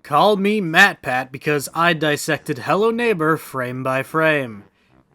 Call me MatPat because I dissected Hello Neighbor frame by frame.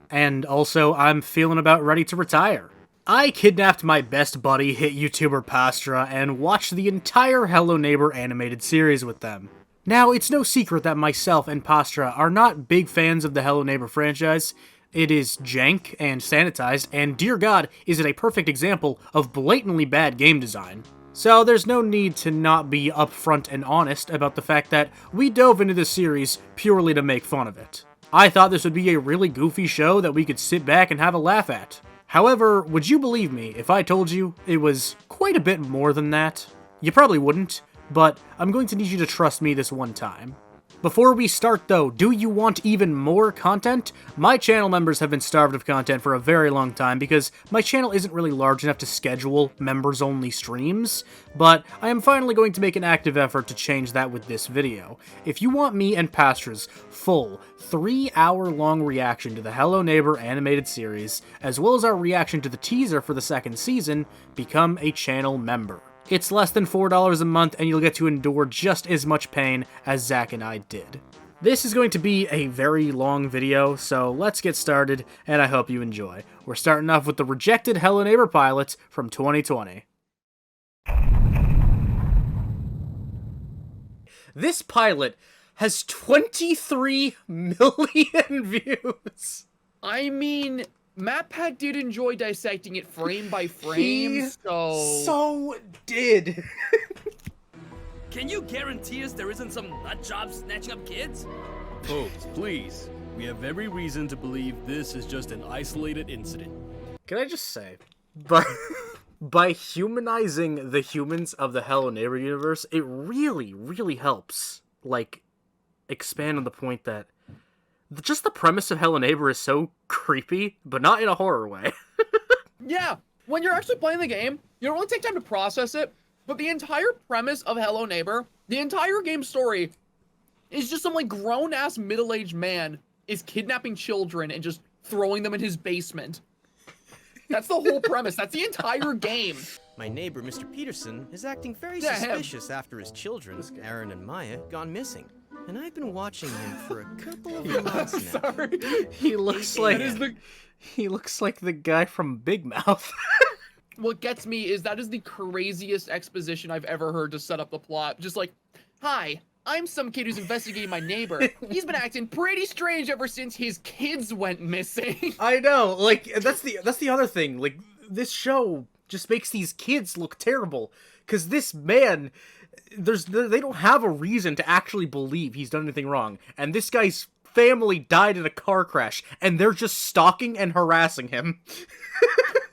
And also, I'm feeling about ready to retire. I kidnapped my best buddy, hit YouTuber Pastra, and watched the entire Hello Neighbor animated series with them. Now, it's no secret that myself and Pastra are not big fans of the Hello Neighbor franchise. It is jank and sanitized, and dear god, is it a perfect example of blatantly bad game design. So there's no need to not be upfront and honest about the fact that we dove into this series purely to make fun of it. I thought this would be a really goofy show that we could sit back and have a laugh at. However, would you believe me if I told you it was quite a bit more than that? You probably wouldn't, but I'm going to need you to trust me this one time. Before we start though, do you want even more content? My channel members have been starved of content for a very long time because my channel isn't really large enough to schedule members-only streams, but I am finally going to make an active effort to change that with this video. If you want me and Pastra's full 3-hour-long reaction to the Hello Neighbor animated series, as well as our reaction to the teaser for the second season, become a channel member. It's less than $4 a month, and you'll get to endure just as much pain as Zach and I did. This is going to be a very long video, so let's get started, and I hope you enjoy. We're starting off with the rejected Hello Neighbor pilot from 2020. This pilot has 23 million views! I mean, MatPat did enjoy dissecting it frame by frame, so did. Can you guarantee us there isn't some nutjob snatching up kids? Folks, please. We have every reason to believe this is just an isolated incident. Can I just say, by humanizing the humans of the Hello Neighbor universe, it really, really helps, like, expand on the point that just the premise of Hello Neighbor is so creepy, but not in a horror way. Yeah, when you're actually playing the game, you don't really take time to process it, but the entire premise of Hello Neighbor, the entire game story, is just some, like, grown-ass middle-aged man is kidnapping children and just throwing them in his basement. That's the whole premise. That's the entire game. My neighbor, Mr. Peterson, is acting very Yeah, suspicious after his children, Aaron and Maya, gone missing. And I've been watching him for a couple of months now. Sorry. He looks like the guy from Big Mouth. What gets me is that is the craziest exposition I've ever heard to set up the plot. Just like, hi, I'm some kid who's investigating my neighbor. He's been acting pretty strange ever since his kids went missing. I know, like, that's the other thing. Like, this show just makes these kids look terrible. Because this man, they don't have a reason to actually believe he's done anything wrong. And this guy's family died in a car crash, and they're just stalking and harassing him.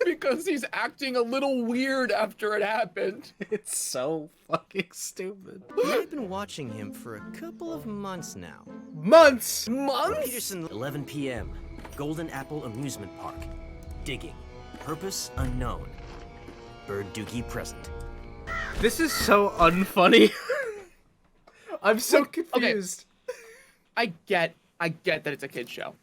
Because he's acting a little weird after it happened. It's so fucking stupid. I've been watching him for a couple of months now. Months! Peterson, 11 p.m. Golden Apple Amusement Park. Digging. Purpose unknown. Bird Doogie present. This is so unfunny. I'm so confused. Okay. I get that it's a kid's show.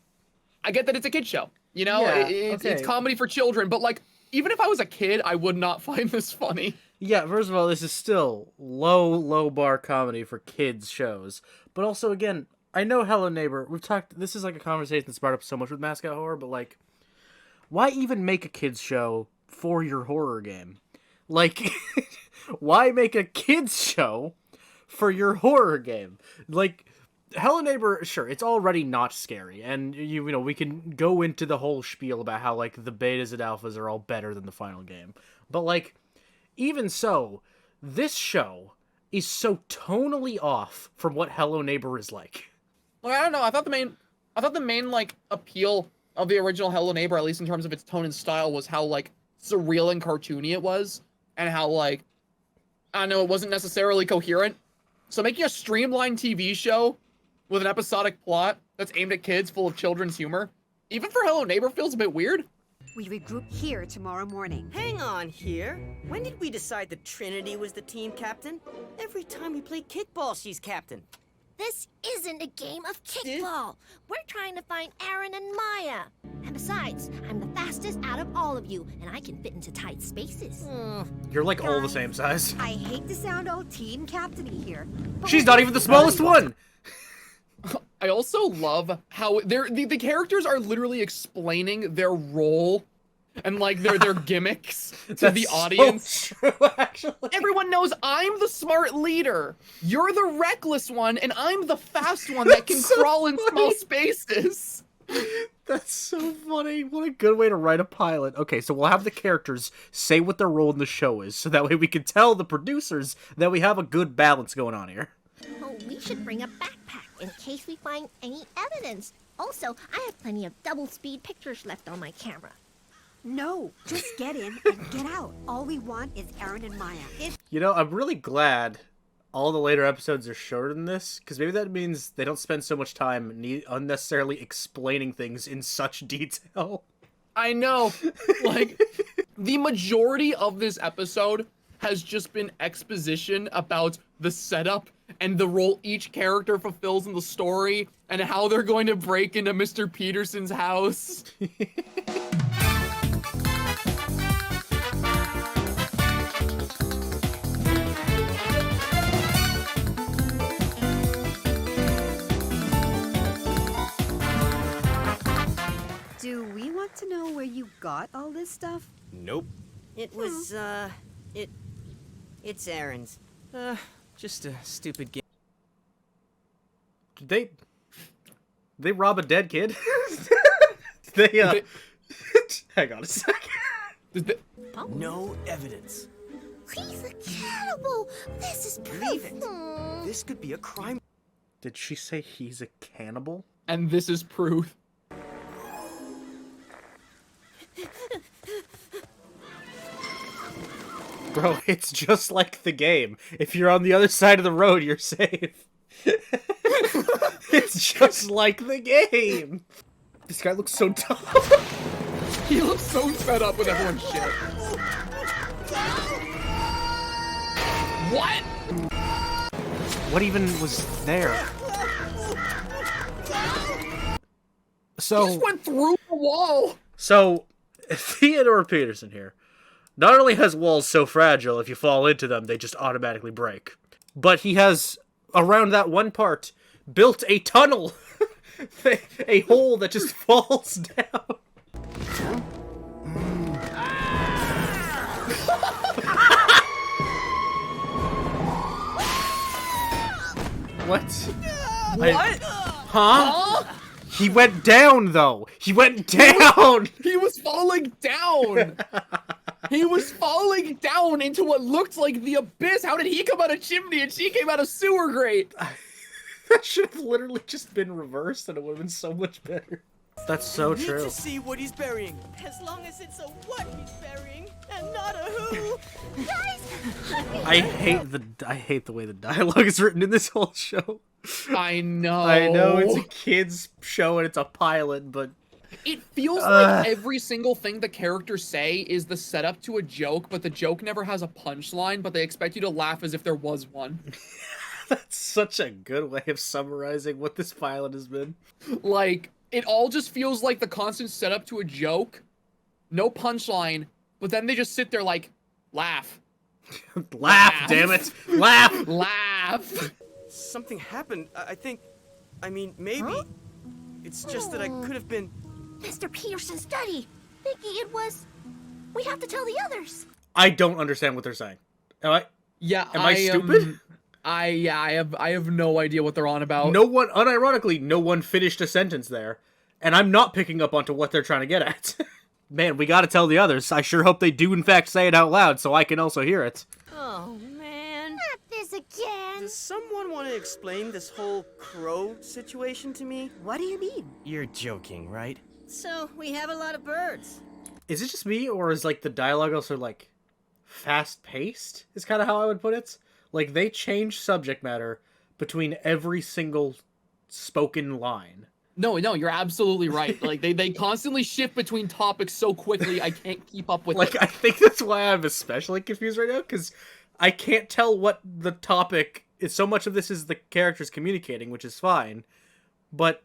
I get that it's a kid's show. You know, Yeah, it's comedy for children, but, like, even if I was a kid, I would not find this funny. Yeah, first of all, this is still low bar comedy for kids shows. But also, again, I know Hello Neighbor, this is like a conversation that's brought up so much with mascot horror, but, like, why even make a kids show for your horror game? Like, why make a kids show for your horror game? Like, Hello Neighbor, sure, it's already not scary, and you know, we can go into the whole spiel about how, like, the betas and alphas are all better than the final game. But, like, even so, this show is so tonally off from what Hello Neighbor is like. Like, I don't know, I thought the main, like, appeal of the original Hello Neighbor, at least in terms of its tone and style, was how, like, surreal and cartoony it was, and how, like, I don't know, it wasn't necessarily coherent. So making a streamlined TV show with an episodic plot that's aimed at kids full of children's humor, even for Hello Neighbor, feels a bit weird. We regroup here tomorrow morning. Hang on here. When did we decide that Trinity was the team captain? Every time we play kickball, she's captain. This isn't a game of kickball. We're trying to find Aaron and Maya. And besides, I'm the fastest out of all of you, and I can fit into tight spaces. You're like all the same size. I hate to sound all team captain-y here. but She's we're not even the smallest one! I also love how the characters are literally explaining their role and like their gimmicks to the audience. So true, actually. Everyone knows I'm the smart leader. You're the reckless one, and I'm the fast one that can That's so crawl in small funny. spaces. That's so funny. What a good way to write a pilot. Okay, so we'll have the characters say what their role in the show is, so that way we can tell the producers that we have a good balance going on here. Oh, we should bring a backpack in case we find any evidence. Also, I have plenty of double-speed pictures left on my camera. No, just get in and get out. All we want is Aaron and Maya. You know, I'm really glad all the later episodes are shorter than this, because maybe that means they don't spend so much time unnecessarily explaining things in such detail. I know. Like, the majority of this episode has just been exposition about the setup and the role each character fulfills in the story and how they're going to break into Mr. Peterson's house. Do we want to know where you got all this stuff? Nope. It was, it's Aaron's. Just a stupid game. Did they rob a dead kid? Hang on a second. No evidence. He's a cannibal! This is Leave proof! it. This could be a crime. Did she say he's a cannibal? And this is proof. Bro, it's just like the game. If you're on the other side of the road, you're safe. It's just like the game. This guy looks so dumb. He looks so fed up with everyone's shit. What? What even was there? So, He just went through the wall. So, Theodore Peterson here not only has walls so fragile, if you fall into them, they just automatically break, but he has, around that one part, built a tunnel. A hole that just falls down. What? Huh? He went down, though. He went down. He was falling down. He was falling down into what looked like the abyss. How did he come out of chimney and she came out of sewer grate? That should have literally just been reversed, and it would have been so much better. That's so Need true. to see what he's burying. As long as it's a what he's burying, and not a who. I hate the way the dialogue is written in this whole show. I know. I know it's a kids show and it's a pilot, but it feels like every single thing the characters say is the setup to a joke, but the joke never has a punchline, but they expect you to laugh as if there was one. that's such a good way of summarizing what this pilot has been. Like, it all just feels like the constant setup to a joke, no punchline, but then they just sit there like, laugh. Laugh, damn it. Laugh. Laugh. Something happened. I mean, maybe. Huh? It's just that I could have been. Mr. Peterson's study! Vicky, it was... We have to tell the others! I don't understand what they're saying. Am Yeah, I stupid? I have no idea what they're on about. No one, unironically, no one finished a sentence there. And I'm not picking up onto what they're trying to get at. Man, we gotta tell the others. I sure hope they do in fact say it out loud so I can also hear it. Oh, man. Not this again! Does someone want to explain this whole crow situation to me? What do you mean? You're joking, right? So, we have a lot of birds. Is it just me, or is, like, the dialogue also, like, fast-paced? Is kind of how I would put it. Like, they change subject matter between every single spoken line. No, you're absolutely right. Like, they constantly shift between topics so quickly, I can't keep up with Like, it. I think that's why I'm especially confused right now, because I can't tell what the topic so much of this is the characters communicating, which is fine, but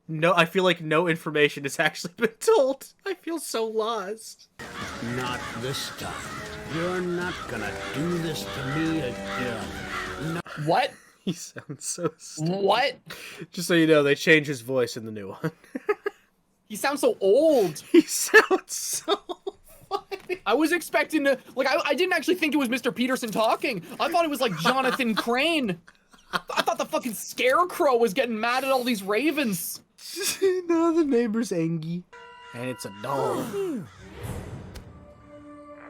no, I feel like no information has actually been told. I feel so lost. Not this time. You're not gonna do this to me again. No. What? He sounds so stupid. What? Just so you know, they changed his voice in the new one. He sounds so old. He sounds so funny. I was expecting to, like, I didn't actually think it was Mr. Peterson talking. I thought it was like Jonathan Crane. I thought the fucking scarecrow was getting mad at all these ravens. No, the neighbor's angry. And it's a doll.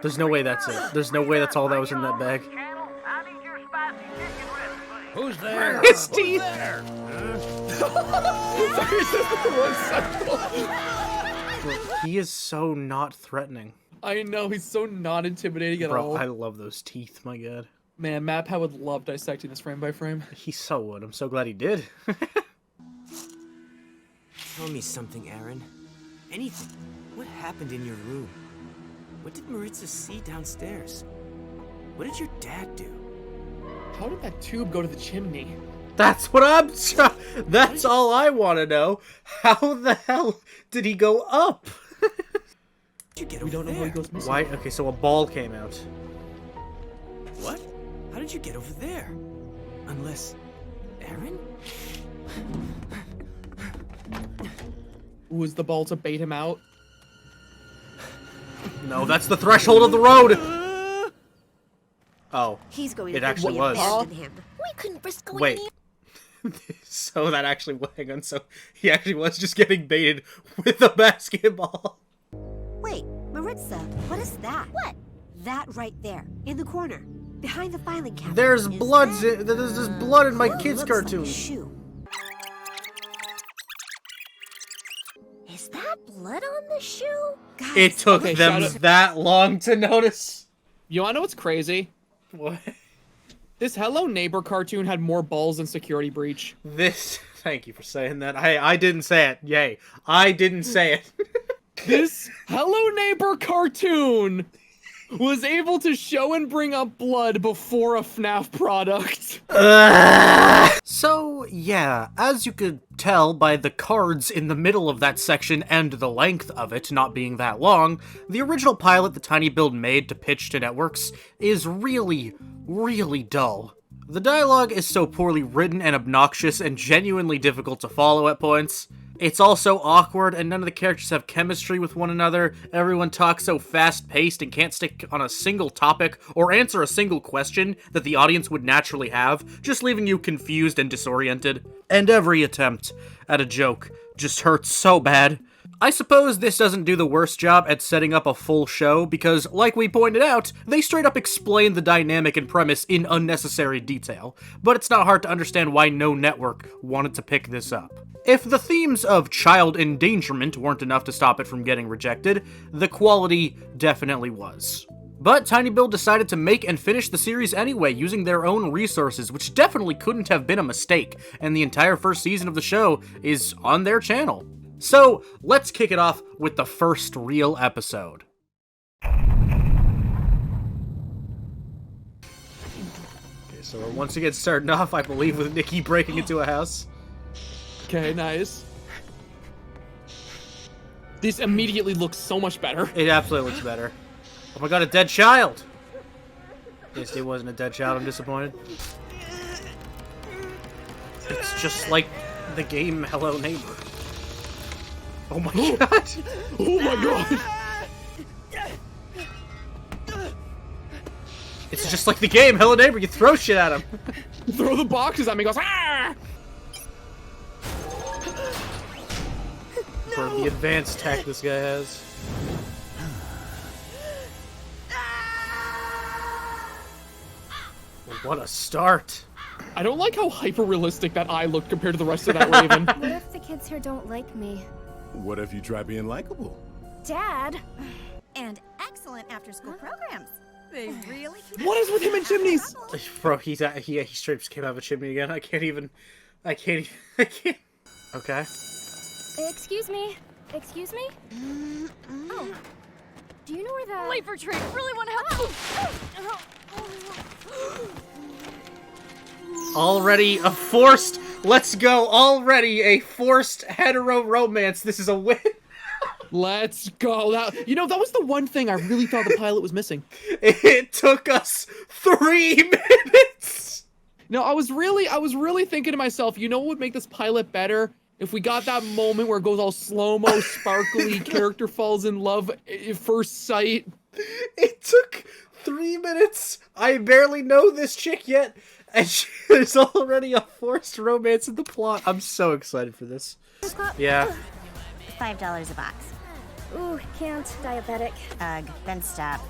There's no way that's it. There's no way that's all that was in that bag. Who's there? His teeth! He is so not threatening. I know, he's so not intimidating at all. Bro, I love those teeth, my god. Man, MatPat would love dissecting this frame by frame. He so would. I'm so glad he did. Tell me something, Aaron. Anything. What happened in your room? What did Maritza see downstairs? What did your dad do? How did that tube go to the chimney? That's what I'm that's all I want to know. How the hell did he go up? Did you get We over don't know there? how he goes missing. Why? Okay, so a ball came out. What? How did you get over there? Unless... Aaron? Was the ball to bait him out? No, that's the threshold of the road! Oh. He's going It to actually we was. abandon him. We couldn't risk going Wait. So that actually, hang on, so he actually was just getting baited with a basketball. Wait, Maritza, what is that? What? That right there, in the corner, behind the filing cabinet. There's Is blood. that- There's blood in my kids' Looks like a cartoon. shoe. Is that blood on the shoe? Guys, It took Okay, them shout out- that long to notice. You wanna know what's crazy? What? This Hello Neighbor cartoon had more balls than Security Breach. This. Thank you for saying that. I didn't say it. Yay. I didn't say it. This Hello Neighbor cartoon was able to show and bring up blood before a FNAF product. So, yeah, as you could tell by the cards in the middle of that section and the length of it not being that long, the original pilot the Tinybuild made to pitch to networks is really, really dull. The dialogue is so poorly written and obnoxious and genuinely difficult to follow at points. It's also awkward, and none of the characters have chemistry with one another. Everyone talks so fast-paced and can't stick on a single topic or answer a single question that the audience would naturally have, just leaving you confused and disoriented. And every attempt at a joke just hurts so bad. I suppose this doesn't do the worst job at setting up a full show, because, like we pointed out, they straight up explain the dynamic and premise in unnecessary detail, but it's not hard to understand why no network wanted to pick this up. If the themes of child endangerment weren't enough to stop it from getting rejected, the quality definitely was. But Tinybuild decided to make and finish the series anyway, using their own resources, which definitely couldn't have been a mistake, and the entire first season of the show is on their channel. So, let's kick it off with the first real episode. Okay, so we're once again starting off, I believe, with Nikki breaking into a house. Okay, nice. This immediately looks so much better. It absolutely looks better. Oh my god, a dead child! Yes, it wasn't a dead child, I'm disappointed. It's just like the game Hello Neighbor. Oh my god! Oh my god! It's just like the game Hello Neighbor, you throw shit at him! Throw the boxes at me, goes, ah! For the advanced tech this guy has. What a start! I don't like how hyper-realistic that eye looked compared to the rest of that raven. What if the kids here don't like me? What if you try being likable? Dad! And excellent after-school programs. They really keep What is with him and chimneys? Bro, he straight just came out of a chimney again. I can't. Okay. Excuse me? Excuse me? Oh. Do you know where the... Labor trade. Really want to help. Already a forced... Let's go. Already a forced hetero romance. This is a win. Let's go. That, you know, that was the one thing I really thought the pilot was missing. It took us 3 minutes. No, I was really thinking to myself, you know what would make this pilot better? If we got that moment where it goes all slow-mo, sparkly, character falls in love at first sight. It took 3 minutes. I barely know this chick yet, and there's already a forced romance in the plot. I'm so excited for this. Yeah. $5 a box. Ooh, can't. Diabetic. Ugh, then stop.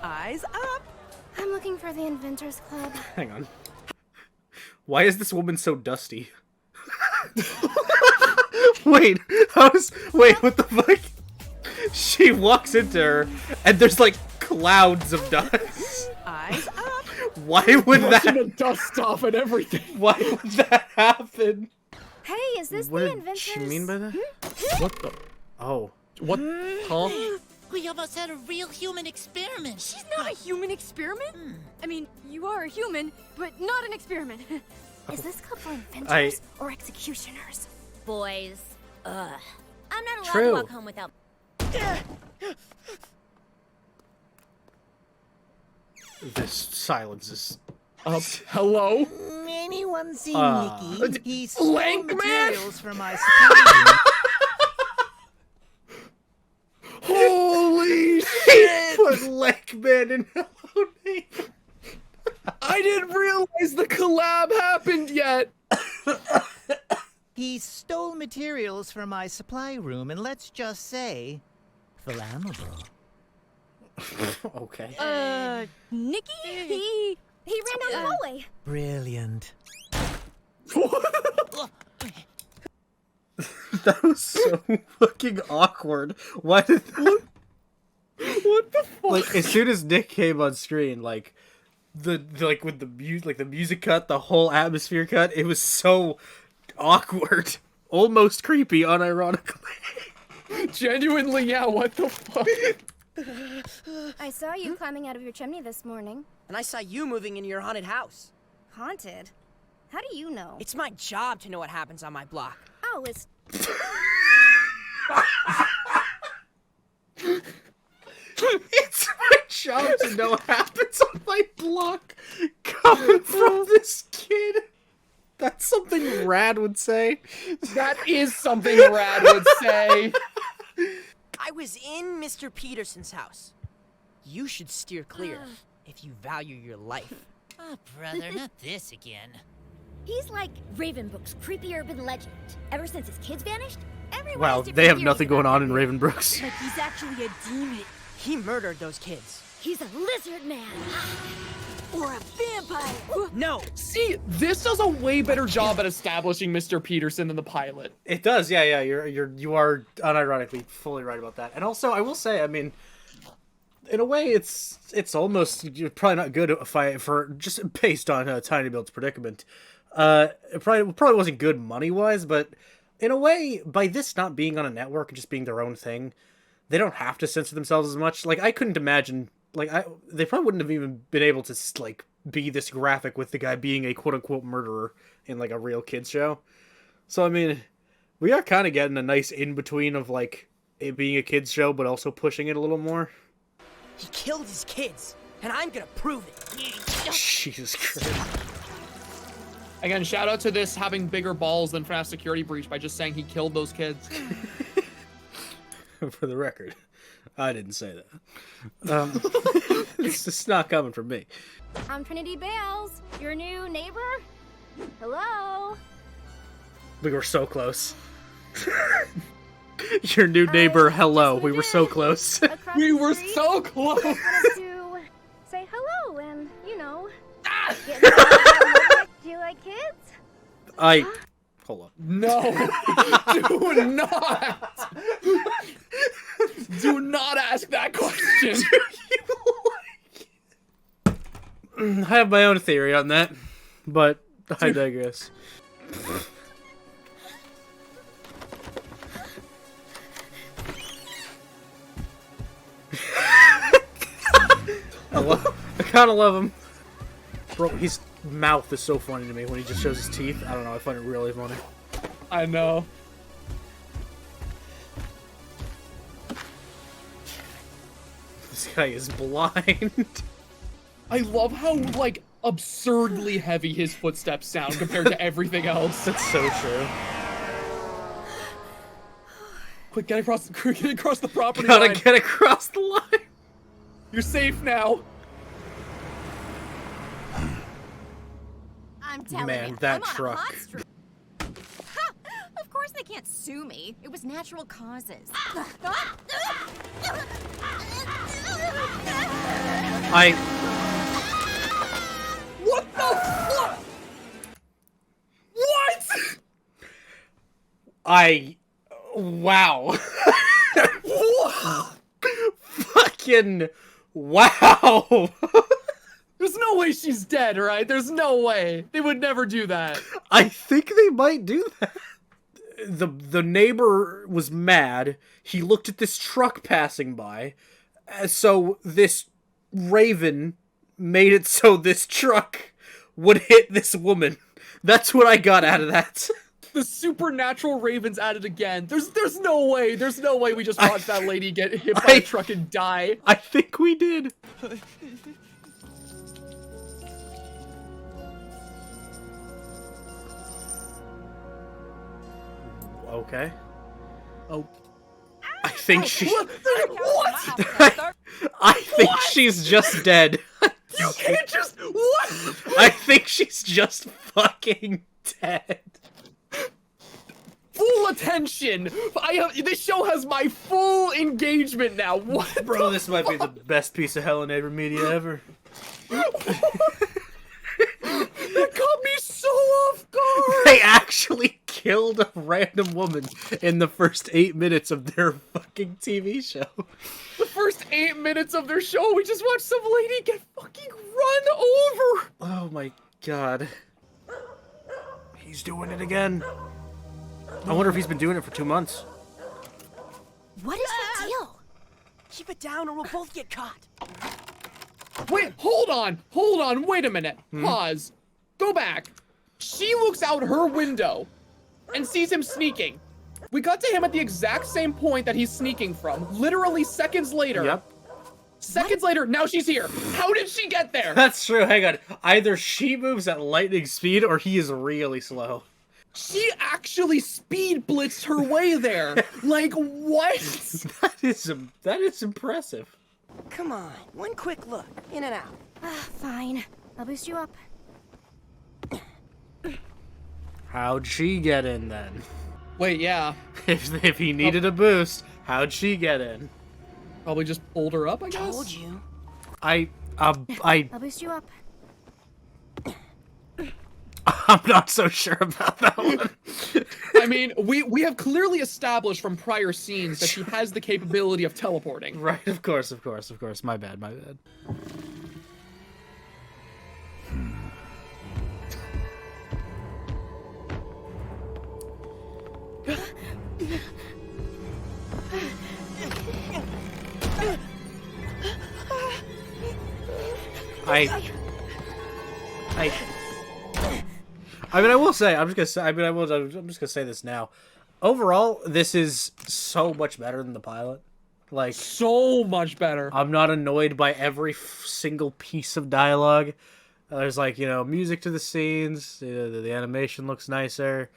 Eyes up. I'm looking for the Inventors Club. Hang on. Why is this woman so dusty? Wait, wait, what the fuck? She walks into her, and there's like clouds of dust. Eyes up. Why would Brushing that? the dust off and everything. Why would that happen? Hey, is this What the did Inventors? she mean by that? What the? Oh. What? Huh? We almost had a real human experiment. She's not a human experiment. I mean, you are a human, but not an experiment. Is this club for inventors or executioners? Boys. Ugh. I'm not allowed True. to walk home without... This silence is... Hello? Anyone seen Nicky? He stole Blank man? materials from my supply. Holy shit! Put Lakeman in Hello Neighbor. I didn't realize the collab happened yet. He stole materials from my supply room, and let's just say, flammable. Okay. Nikki? He ran down the hallway. Brilliant. That was so fucking awkward. Why did that... What the fuck? Like, as soon as Nick came on screen, like, with the music cut, the whole atmosphere cut, it was so awkward. Almost creepy, unironically. Genuinely, yeah, what the fuck? I saw you climbing out of your chimney this morning. And I saw you moving into your haunted house. Haunted? How do you know? It's my job to know what happens on my block. Oh, it's... It's my job to know what happens on my block. Coming from this kid. That's something Rad would say. That is something Rad would say. I was in Mr. Peterson's house. You should steer clear if you value your life. Oh, brother, not this again. He's like Ravenbrook's creepy urban legend. Ever since his kids vanished, everyone Wow, has different they have theories nothing going about on in him. Ravenbrooks. Like he's actually a demon. He murdered those kids. He's a lizard man. Or a vampire. No. See, this does a way better job at establishing Mr. Peterson than the pilot. It does, yeah. You are unironically fully right about that. And also, I will say, I mean, in a way, it's almost probably not good for just based on Tinybuild's predicament. It probably wasn't good money wise, but in a way, by this not being on a network and just being their own thing, they don't have to censor themselves as much. Like, I couldn't imagine. Like, they probably wouldn't have even been able to, like, be this graphic with the guy being a quote-unquote murderer in, like, a real kid's show. So, I mean, we are kind of getting a nice in-between of, like, it being a kid's show, but also pushing it a little more. He killed his kids, and I'm gonna prove it. Jesus Christ. Again, shout out to this having bigger balls than FNAF Security Breach by just saying he killed those kids. For the record, I didn't say that. It's just not coming from me. I'm Trinity Bales, your new neighbor. Hello. We were so close. Your new neighbor, hello. We were so close. We were so close. To say hello and, you know, get to know. Do you like kids? Hold on. No. Do not. Do not ask that question. I have my own theory on that, but I digress. Hello? kind of love him. Bro, his mouth is so funny to me when he just shows his teeth. I don't know, I find it really funny. I know. This guy is blind. I love how, like, absurdly heavy his footsteps sound compared to everything else. That's so true. Quick, get across the property Gotta line. get across the line. You're safe now. I'm telling Man, you, that I'm on a truck. hot streak. Ha! Of course they can't sue me. It was natural causes. What the fuck? What? Wow. Fucking wow. There's no way she's dead, right? There's no way. They would never do that. I think they might do that. The neighbor was mad. He looked at this truck passing by. So this raven made it so this truck would hit this woman. That's what I got out of that. The supernatural ravens at it again. There's no way. There's no way we just watched that lady get hit by a truck and die. I think we did. Okay. Oh. I think she... What? I think she's just dead. You can't just... What? I think she's just fucking dead. Full attention. This show has my full engagement now. What? Bro, this might be the best piece of Hello Neighbor media ever. That caught me so off guard. They actually killed a random woman in the first 8 minutes of their fucking TV show. The first 8 minutes of their show, we just watched some lady get fucking run over. Oh my god. He's doing it again. I wonder if he's been doing it for 2 months. What is the deal? Keep it down or we'll both get caught. Wait, hold on, wait a minute. Pause. Go back. She looks out her window and sees him sneaking. We got to him at the exact same point that he's sneaking from. Literally seconds later. Yep. Seconds later, now she's here. How did she get there? That's true, hang on. Either she moves at lightning speed or he is really slow. She actually speed blitzed her way there. Like, what? That is impressive. Come on, one quick look, in and out. Fine. I'll boost you up. How'd she get in then? Wait, yeah. If he needed a boost, how'd she get in? Probably just pulled her up, I guess. Told you. I I'll boost you up. I'm not so sure about that one. I mean, we have clearly established from prior scenes that she has the capability of teleporting. Right, of course. My bad. I mean, I will say, I'm just gonna say this now. Overall, this is so much better than the pilot. Like, so much better. I'm not annoyed by every single piece of dialogue. There's like, music to the scenes. The animation looks nicer.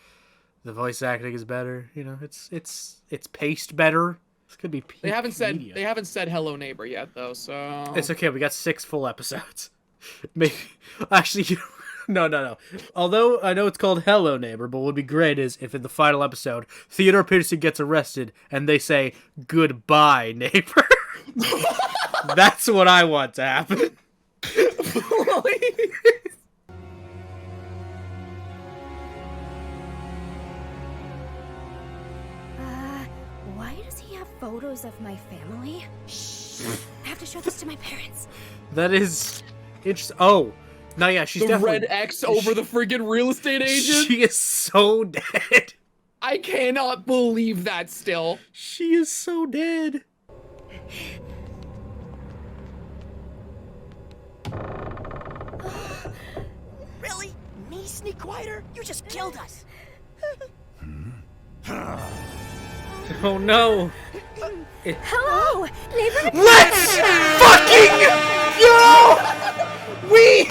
The voice acting is better. It's paced better. This could be peak They haven't media. said hello neighbor yet though, so It's okay. We got 6 full episodes. Maybe actually. No. Although I know it's called Hello Neighbor, but what would be great is if in the final episode, Theodore Peterson gets arrested and they say, "Goodbye, neighbor." That's what I want to happen. Why does he have photos of my family? Shh. I have to show this to my parents. That is interesting. Oh. No, yeah, she's the definitely... red X over the friggin' real estate agent? She is so dead. I cannot believe that still. She is so dead. Really? Me sneak quieter? You just killed us. Oh no! Hello, neighbor. Let's fucking go! We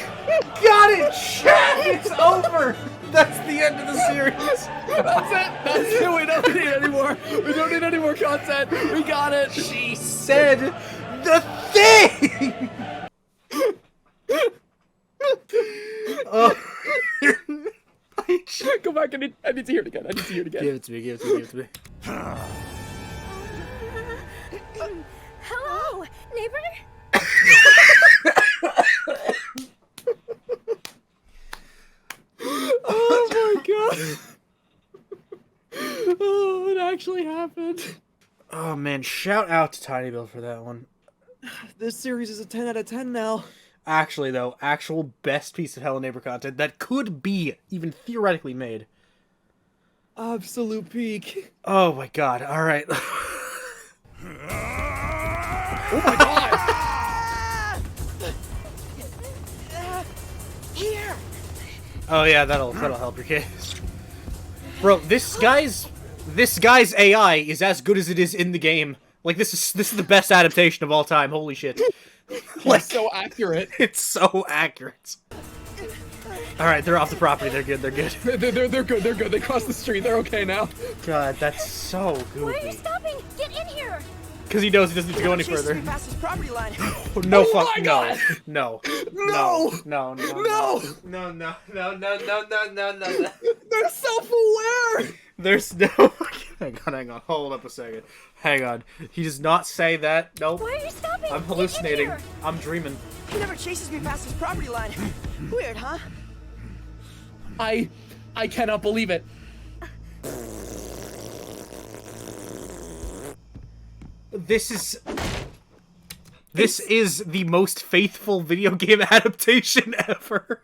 got it, chat! It's over! That's the end of the series. That's it. That's it. We don't need anymore. We don't need any more content. We got it. She said the thing! Oh. Go back. I need to hear it again. I need to hear it again. Give it to me, give it to me, give it to me. Hello, neighbor. Oh my god. Oh, it actually happened. Oh man, shout out to Tinybuild for that one. This series is a 10 out of 10 now. Actually though, actual best piece of Hello Neighbor content that could be even theoretically made. Absolute peak. Oh my god, alright. Oh my god! Here! Oh yeah, that'll help your case. Bro, this guy's AI is as good as it is in the game. Like this is the best adaptation of all time. Holy shit. Like so accurate. It's so accurate. Alright, they're off the property. They're good, they're good. They're good, they're good. They crossed the street. They're okay now. God, that's so goofy. Why are you stopping? Get in here. Because he knows he doesn't need to go any Chases further. me past his property line. No, Oh fuck, my no. God. No. No. No. No. No. They're self-aware. There's no... Hang on. Hold up a second. Hang on. He does not say that. Nope. Why are you stopping? I'm Get in hallucinating. here. I'm dreaming. He never chases me past his property line. Weird, huh? I cannot believe it. This is the most faithful video game adaptation ever.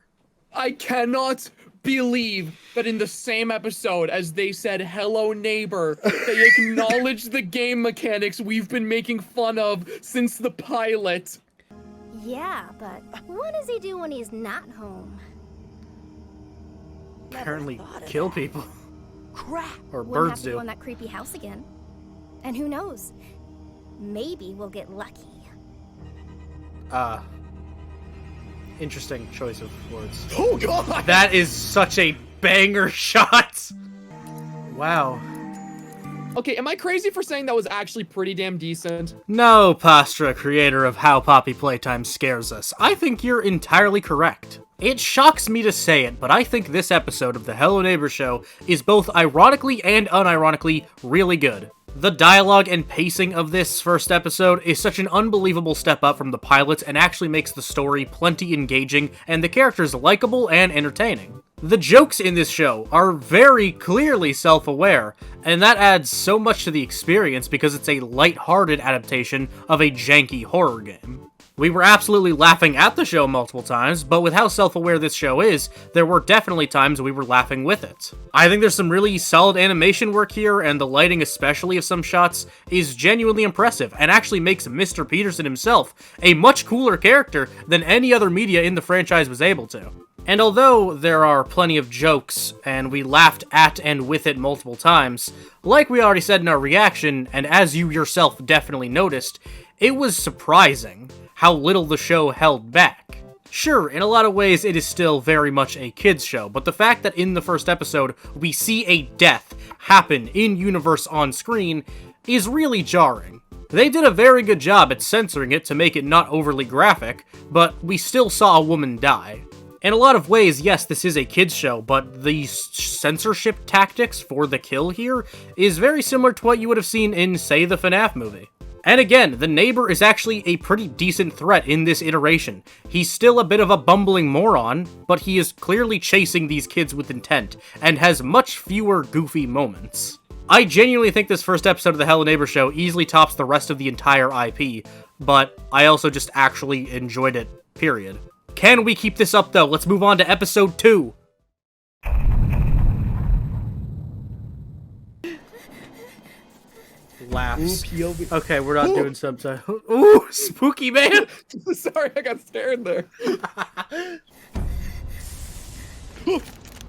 I cannot believe that in the same episode as they said hello neighbor, they acknowledged the game mechanics we've been making fun of since the pilot. Yeah, but what does he do when he's not home? Apparently kill people. Crap. Or Wouldn't birds have to do. go in that creepy house again. And who knows? Maybe we'll get lucky. Interesting choice of words. Oh god! That is such a banger shot! Wow. Okay, am I crazy for saying that was actually pretty damn decent? No, Pastra, creator of How Poppy Playtime Scares Us. I think you're entirely correct. It shocks me to say it, but I think this episode of the Hello Neighbor Show is both ironically and unironically really good. The dialogue and pacing of this first episode is such an unbelievable step up from the pilot and actually makes the story plenty engaging and the characters likable and entertaining. The jokes in this show are very clearly self-aware, and that adds so much to the experience because it's a light-hearted adaptation of a janky horror game. We were absolutely laughing at the show multiple times, but with how self-aware this show is, there were definitely times we were laughing with it. I think there's some really solid animation work here, and the lighting especially of some shots is genuinely impressive, and actually makes Mr. Peterson himself a much cooler character than any other media in the franchise was able to. And although there are plenty of jokes, and we laughed at and with it multiple times, like we already said in our reaction, and as you yourself definitely noticed, it was surprising how little the show held back. Sure, in a lot of ways it is still very much a kids show, but the fact that in the first episode we see a death happen in-universe on screen is really jarring. They did a very good job at censoring it to make it not overly graphic, but we still saw a woman die. In a lot of ways, yes, this is a kids show, but the censorship tactics for the kill here is very similar to what you would have seen in, say, the FNAF movie. And again, the neighbor is actually a pretty decent threat in this iteration. He's still a bit of a bumbling moron, but he is clearly chasing these kids with intent, and has much fewer goofy moments. I genuinely think this first episode of the Hello Neighbor Show easily tops the rest of the entire IP, but I also just actually enjoyed it, period. Can we keep this up though? Let's move on to episode 2. Laughs. Okay, we're not doing subtitles. Ooh, spooky man! Sorry, I got scared there.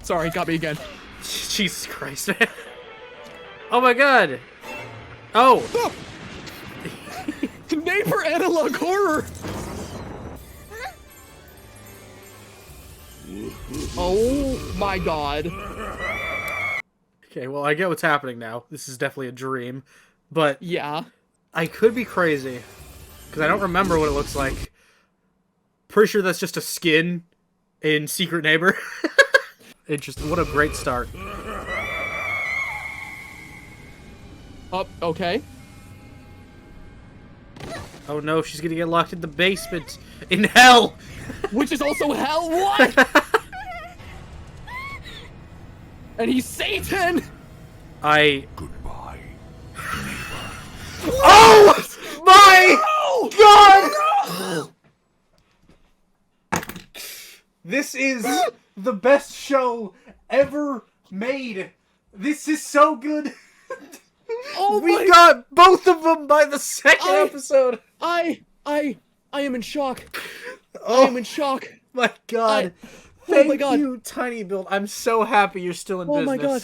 Sorry, got me again. Jesus Christ, man. Oh my god. Oh. Neighbor analog horror. Oh my god. Okay, well, I get what's happening now. This is definitely a dream. But yeah, I could be crazy. Because I don't remember what it looks like. Pretty sure that's just a skin in Secret Neighbor. Interesting. What a great start. Oh, okay. Oh no, she's gonna get locked in the basement. In hell! Which is also hell, what? And he's Satan! Goodbye. Oh! My God! This is the best show ever made. This is so good. Oh we got both of them by the second episode. I am in shock. Oh, I am in shock. My God. Oh my God. you, Tinybuild. I'm so happy you're still in business. Oh my God.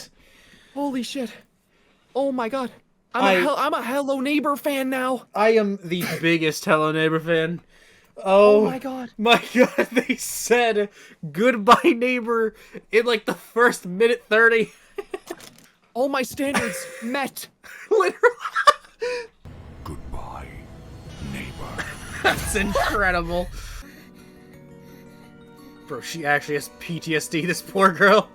Holy shit. Oh my God. I'm a Hello Neighbor fan now. I am the biggest Hello Neighbor fan. Oh my God. My God, they said goodbye neighbor in like the first minute 30. All my standards met. Literally. Goodbye, neighbor. That's incredible. Bro, she actually has PTSD, this poor girl.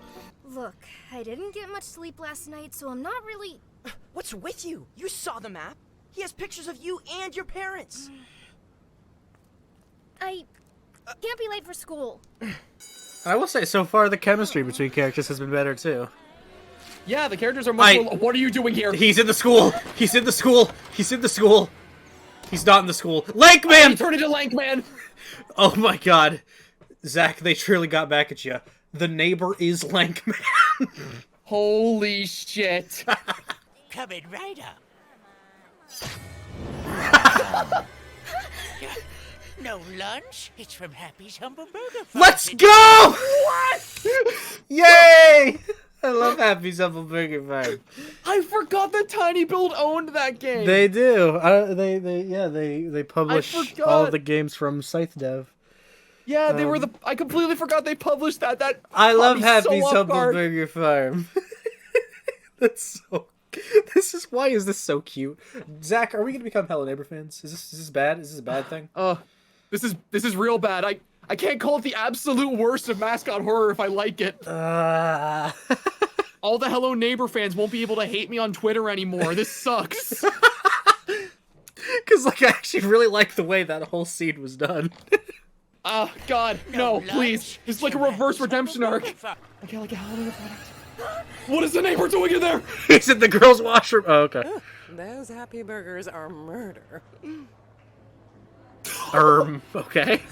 Look, I didn't get much sleep last night, so I'm not really... What's with you? You saw the map. He has pictures of you and your parents. I can't be late for school. I will say, so far, the chemistry between characters has been better, too. Yeah, the characters are much more... What are you doing here? He's in the school. He's in the school. He's in the school. He's not in the school. Lankman! He turned into Lankman! Oh my God. Zach, they truly got back at you. The neighbor is Lankman. Holy shit. Coming right up. No lunch? It's from Happy's Humble Burger Farm. Let's go! What? Yay! I love Happy's Humble Burger Farm. I forgot that Tinybuild owned that game. They do. They publish all of the games from Scythe Dev. Yeah, they were the. I completely forgot they published that. I love Happy's so Humble Burger Farm. That's so. Why is this so cute? Zach, are we gonna become Hello Neighbor fans? Is this bad? Is this a bad thing? This is real bad. I can't call it the absolute worst of mascot horror if I like it. All the Hello Neighbor fans won't be able to hate me on Twitter anymore. This sucks. Because like I actually really like the way that whole scene was done. God, no, please. It's like a reverse redemption arc. Okay, like a Hello Neighbor product. What is the neighbor doing in there? He's in the girls' washroom. Oh, okay. Those happy burgers are murder. Okay.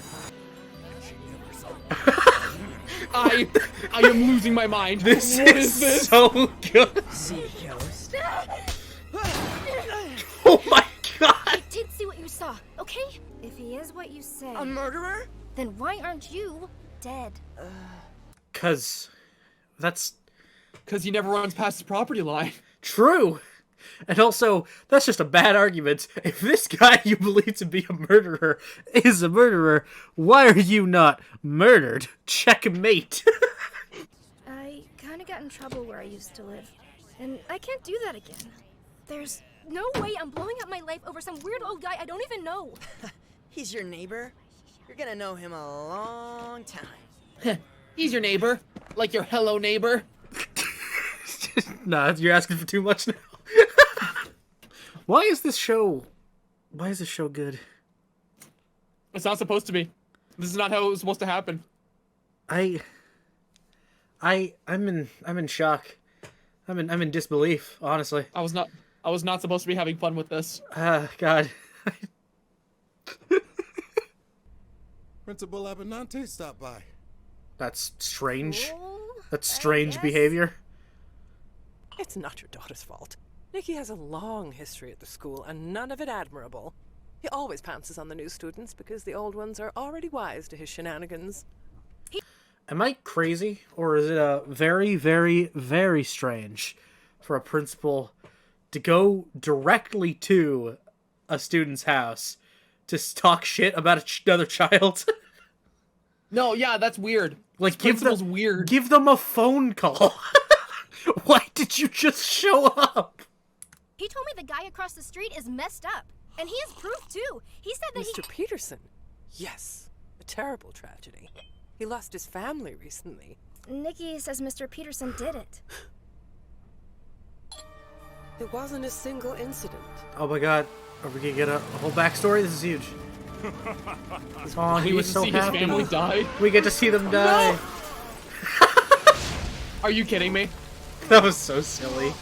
I am losing my mind. What is this? So good. See a ghost? Oh my God. I did see what you saw, okay? If he is what you say... A murderer? Then why aren't you dead? Because he never runs past the property line. True. And also, that's just a bad argument. If this guy you believe to be a murderer is a murderer, why are you not murdered? Checkmate. I kind of got in trouble where I used to live, and I can't do that again. There's no way I'm blowing up my life over some weird old guy I don't even know. He's your neighbor. You're gonna know him a long time. He's your neighbor. Like your Hello Neighbor. Nah, you're asking for too much now. Why is this show good? It's not supposed to be. This is not how it was supposed to happen. I'm in shock. I'm in disbelief, honestly. I was not supposed to be having fun with this. God. Principal Abinante stopped by. That's strange. Cool, That's strange behavior. It's not your daughter's fault. Nikki has a long history at the school, and none of it admirable. He always pounces on the new students because the old ones are already wise to his shenanigans. Am I crazy? Or is it very, very, very strange for a principal to go directly to a student's house to talk shit about another child? No, yeah, that's weird. Like, weird. Give them a phone call. Why did you just show up? He told me the guy across the street is messed up. And he has proof, too. He said that Mr. Peterson. Yes. A terrible tragedy. He lost his family recently. Nikki says Mr. Peterson did it. It wasn't a single incident. Oh my god. Are we gonna get a whole backstory? This is huge. Oh, he was so happy. His family die? We get to see them die. No! Are you kidding me? That was so silly.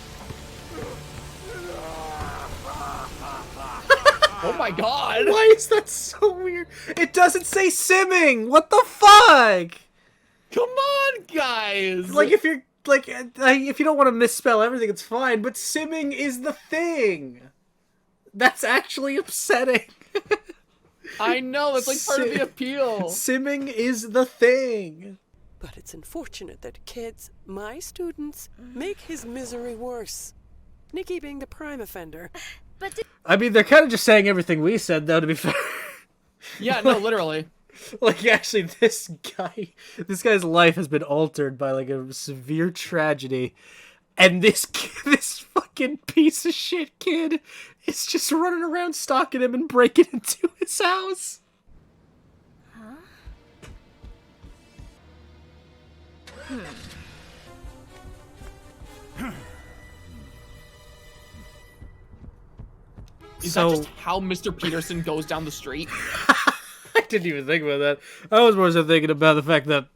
Oh my god! Why is that so weird? It doesn't say simming! What the fuck? Come on, guys! Like, if you're, like, if you don't want to misspell everything, it's fine, but simming is the thing! That's actually upsetting. I know, that's like part of the appeal. Simming is the thing. But it's unfortunate that kids, my students, make his misery worse. Nikki being the prime offender. But I mean, they're kind of just saying everything we said, though, to be fair. Yeah, no, literally. Like, actually, this guy's life has been altered by, like, a severe tragedy. And this fucking piece of shit kid is just running around stalking him and breaking into his house. Huh? Is that just how Mr. Peterson goes down the street? I didn't even think about that. I was more so thinking about the fact that,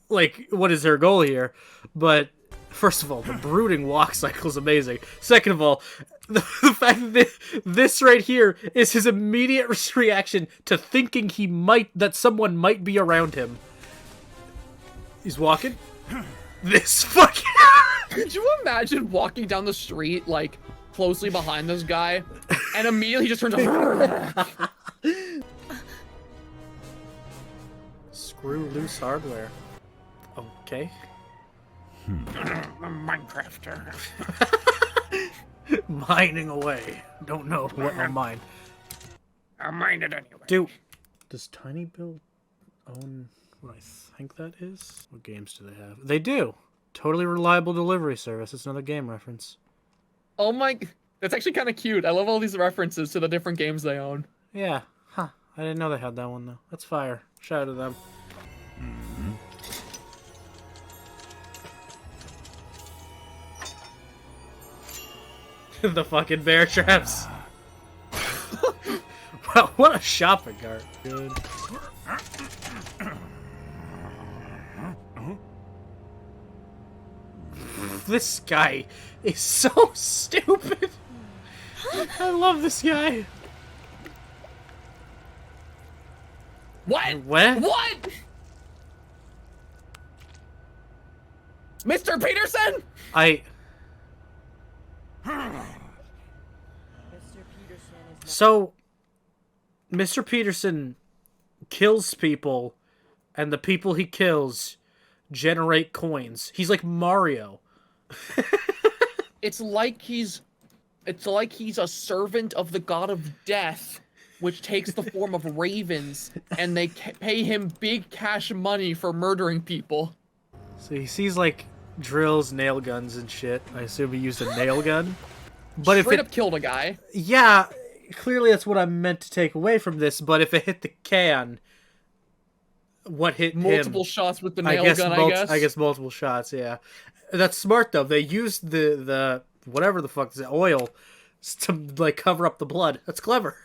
like, what is her goal here? But, first of all, the brooding walk cycle is amazing. Second of all, the fact that this right here is his immediate reaction to thinking that someone might be around him. He's walking. This fucking... Could you imagine walking down the street, like, closely behind this guy, and immediately he just turns around. Screw loose hardware. Okay. Minecrafter. Mining away. Don't know what I'll mine. I'll mine it anyway. Dude, does Tinybuild own what I think that is? What games do they have? They do. Totally reliable delivery service. It's another game reference. Oh my... That's actually kind of cute. I love all these references to the different games they own. Yeah. Huh. I didn't know they had that one, though. That's fire. Shout out to them. The fucking bear traps. Wow, what a shopping cart, dude. This guy is so stupid. I love this guy. What? What? What? Mr. Peterson? So, Mr. Peterson kills people, and the people he kills generate coins. He's like Mario. It's like he's a servant of the god of death, which takes the form of ravens, and they pay him big cash money for murdering people. So he sees like drills, nail guns, and shit. I assume he used a nail gun. But Straight up killed a guy. Yeah, clearly that's what I'm meant to take away from this. But if it hit the can, what hit multiple him? shots with the nail gun, I guess. I guess multiple shots. Yeah, that's smart though. They used the whatever the fuck is it, oil to like cover up the blood. That's clever.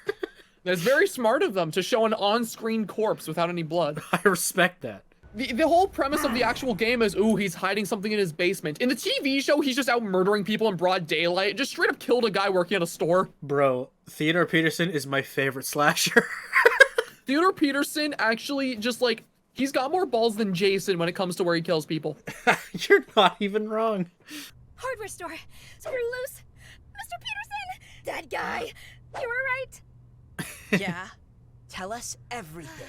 That's very smart of them to show an on-screen corpse without any blood. I respect that. The whole premise of the actual game is, ooh, he's hiding something in his basement. In the TV show, he's just out murdering people in broad daylight. Just straight up killed a guy working at a store. Bro, Theodore Peterson is my favorite slasher. Theodore Peterson actually just like, he's got more balls than Jason when it comes to where he kills people. You're not even wrong. Hardware store. Screw loose. Mr. Peterson! That guy. You were right. Yeah? Tell us everything.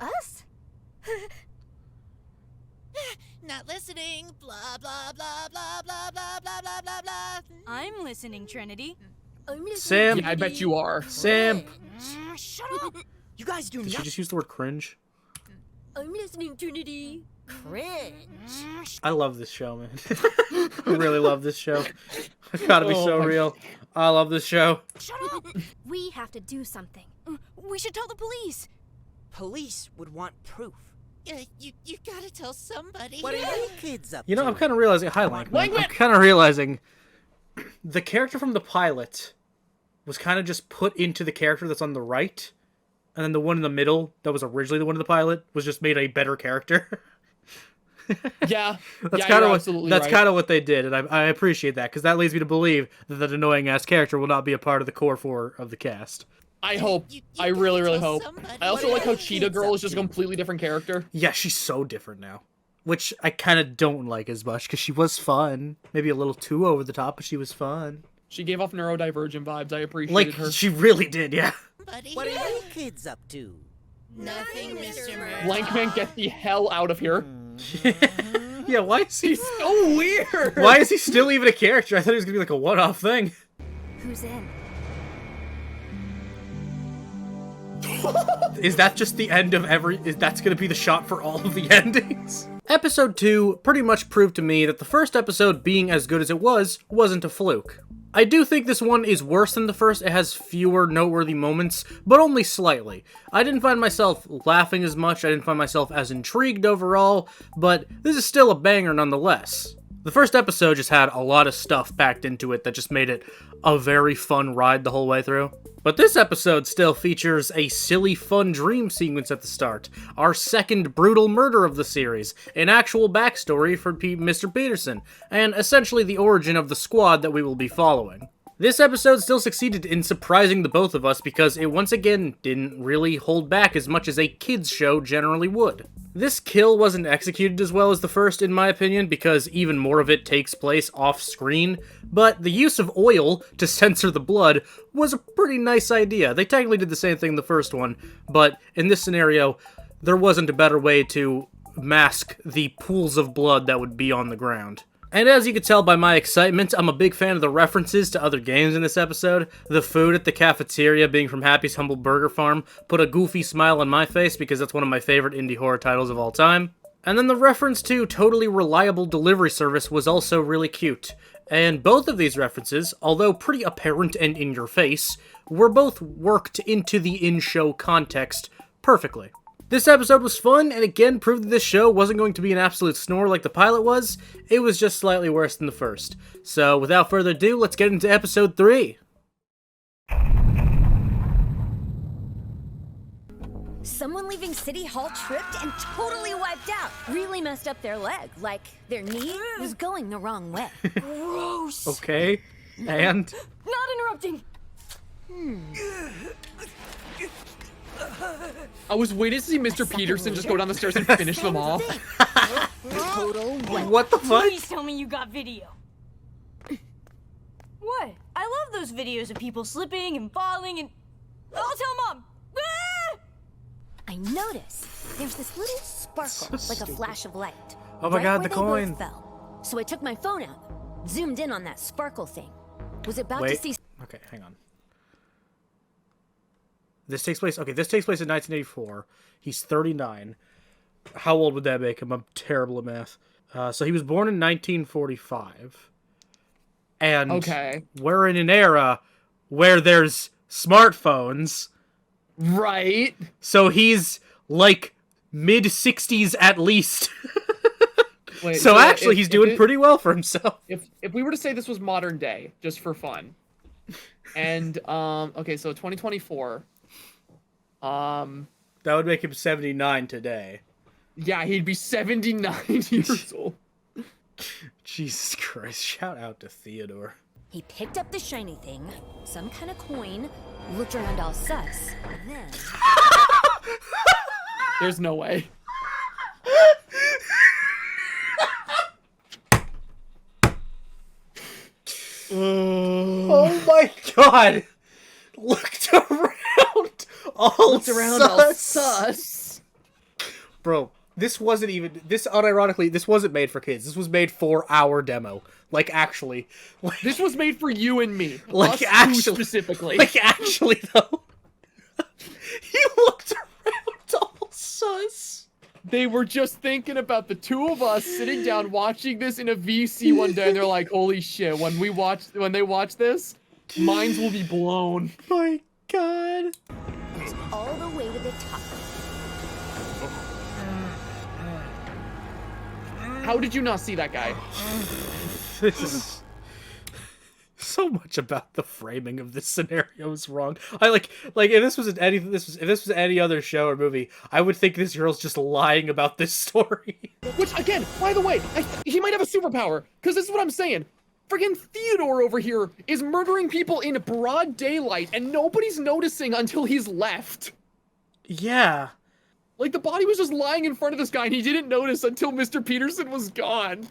Us? Not listening. Blah, blah, blah, blah, blah, blah, blah, blah, blah, blah. I'm listening, Trinity. I'm listening. Sam. Yeah, I bet you are. Sam. Shut up! You guys do Did she nothing. just use the word cringe? I'm listening, Trinity. Cringe. I love this show, man. I really love this show. It's gotta be so real. I love this show. Shut up! We have to do something. We should tell the police. Police would want proof. You gotta tell somebody. What are you kids up You know, to? I'm kind of realizing. Hi, Lankman. I'm kind of realizing the character from the pilot was kind of just put into the character that's on the right, and then the one in the middle that was originally the one in the pilot was just made a better character. Yeah, that's right. kind of what they did, and I appreciate that because that leads me to believe that that annoying ass character will not be a part of the core 4 of the cast. I hope. I really hope. somebody. I also like how Cheetah Girl is just a completely different character. Yeah, she's so different now, which I kind of don't like as much because she was fun, maybe a little too over the top, but she was fun. She gave off neurodivergent vibes. I appreciated her. She really did, yeah. What are you kids up to? Nothing, Mr. Murphy. Blankman, get the hell out of here. Yeah, why is he so weird? Why is he still even a character? I thought he was gonna be like a one-off thing. Who's in? Is that just the end of that's gonna be the shot for all of the endings? Episode 2 pretty much proved to me that the first episode, being as good as it was, wasn't a fluke. I do think this one is worse than the first. It has fewer noteworthy moments, but only slightly. I didn't find myself laughing as much, I didn't find myself as intrigued overall, but this is still a banger nonetheless. The first episode just had a lot of stuff packed into it that just made it a very fun ride the whole way through. But this episode still features a silly fun dream sequence at the start, our second brutal murder of the series, an actual backstory for Mr. Peterson, and essentially the origin of the squad that we will be following. This episode still succeeded in surprising the both of us because it once again didn't really hold back as much as a kids show generally would. This kill wasn't executed as well as the first in my opinion because even more of it takes place off screen, but the use of oil to censor the blood was a pretty nice idea. They technically did the same thing in the first one, but in this scenario, there wasn't a better way to mask the pools of blood that would be on the ground. And as you can tell by my excitement, I'm a big fan of the references to other games in this episode. The food at the cafeteria being from Happy's Humble Burger Farm put a goofy smile on my face because that's one of my favorite indie horror titles of all time. And then the reference to totally reliable delivery service was also really cute. And both of these references, although pretty apparent and in your face, were both worked into the in-show context perfectly. This episode was fun, and again proved that this show wasn't going to be an absolute snore like the pilot was, it was just slightly worse than the first. So without further ado, let's get into episode 3. Someone leaving City Hall tripped and totally wiped out. Really messed up their leg, like their knee was going the wrong way. Gross. Okay, and? Not interrupting. I was waiting to see Mr. Peterson just go down the stairs and finish them off. Total What the fuck? Please tell me you got video. What? I love those videos of people slipping and falling and... I'll tell Mom! Ah! I noticed there's this little sparkle, like a flash of light. Oh my god, the where they coin. both fell. So I took my phone out, zoomed in on that sparkle thing. Was about to see... Okay, hang on. This takes place in 1984. He's 39. How old would that make him? I'm terrible at math. So he was born in 1945. And we're in an era where there's smartphones. Right. So he's like mid-60s at least. Wait, so actually he's doing pretty well for himself. If we were to say this was modern day, just for fun. And okay, so 2024. That would make him 79 today. Yeah, he'd be 79 years old. Jesus Christ, shout out to Theodore. He picked up the shiny thing, some kind of coin, looked around all sus, and then... There's no way. Oh my god! Looked around all sus. Bro, this wasn't even... This, unironically, this wasn't made for kids. This was made for our demo. Like, actually. Like, This was made for you and me. Like, Us two actually. specifically. Like, actually, though. He looked around all sus. They were just thinking about the two of us sitting down watching this in a VC one day, and they're like, holy shit, when they watch this, minds will be blown. My god. Goes all the way to the top. How did you not see that guy? This is... So much about the framing of this scenario is wrong. I like if this was any other show or movie, I would think this girl's just lying about this story. Which, again, by the way, he might have a superpower, because this is what I'm saying. Friggin' Theodore over here is murdering people in broad daylight, and nobody's noticing until he's left. Yeah. Like, the body was just lying in front of this guy, and he didn't notice until Mr. Peterson was gone.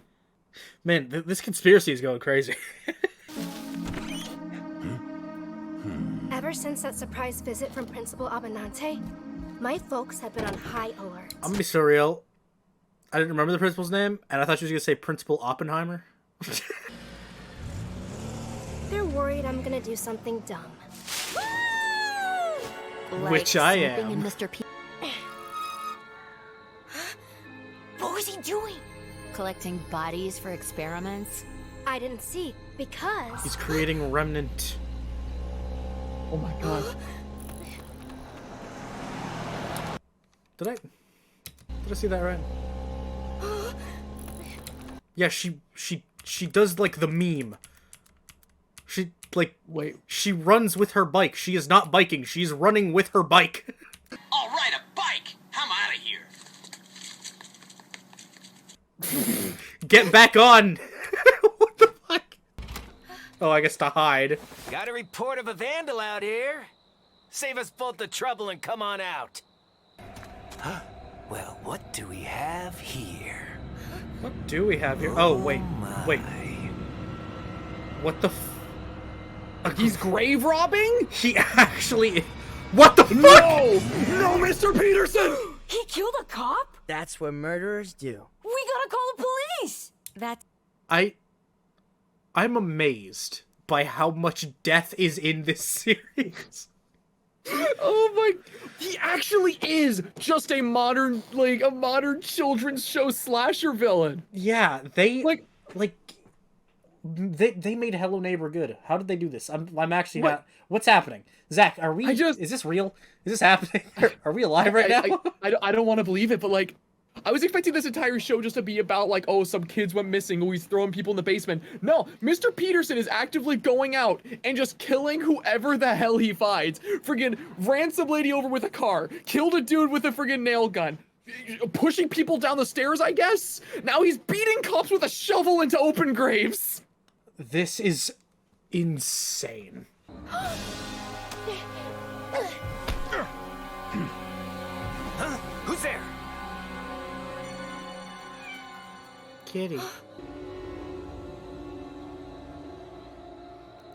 Man, this conspiracy is going crazy. Ever since that surprise visit from Principal Abenante, my folks have been on high alert. I'm gonna be so real. I didn't remember the principal's name, and I thought she was gonna say Principal Oppenheimer. They're worried I'm gonna do something dumb. Which I snooping am. in Mr. P. What was he doing? Collecting bodies for experiments? I didn't see, because... He's creating remnant. Oh my god. Did I see that right? Yeah, she does like the meme. She like wait. She runs with her bike. She is not biking. She's running with her bike. All right, a bike. I'm out of here. Get back on. What the fuck? Oh, I guess to hide. Got a report of a vandal out here. Save us both the trouble and come on out. Well, what do we have here? What do we have here? Oh, wait. Wait. What the He's grave robbing? He actually... What the fuck? No! No, Mr. Peterson! He killed a cop? That's what murderers do. We gotta call the police! That's... I'm amazed by how much death is in this series. Oh my... He actually is just a modern children's show slasher villain. Yeah, they they made Hello Neighbor good. How did they do this? I'm actually not... What's happening? Zach, are we... Is this real? Is this happening? Are we alive right now? I don't want to believe it, but like... I was expecting this entire show just to be about, like, oh, some kids went missing, oh, he's throwing people in the basement. No, Mr. Peterson is actively going out and just killing whoever the hell he finds. Friggin' ran some lady over with a car, killed a dude with a friggin' nail gun, pushing people down the stairs, I guess? Now he's beating cops with a shovel into open graves. This is insane. Huh? Who's there? Kitty.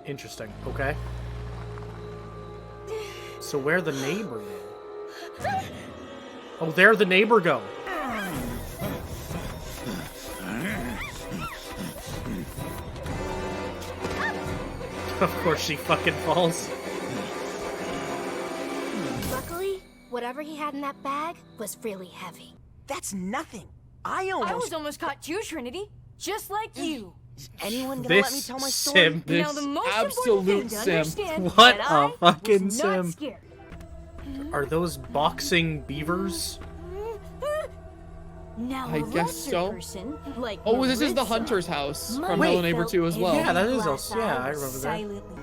Interesting. Okay. So where the neighbor go? Oh, there the neighbor go. Of course she fucking falls. Luckily, whatever he had in that bag was really heavy. That's nothing. I was almost caught too, Trinity. Just like you. Is anyone gonna let me tell my story? Sim, Now, the most absolute important thing to sim. understand What that a I fucking was not sim. scared. Are those boxing beavers? Now, I a guess lesser so. person, like Oh, this is the Maritza, Hunter's house from might Hello Neighbor felt 2 as well. Yeah, that every is also... glass Yeah, eye I was remember that. silently.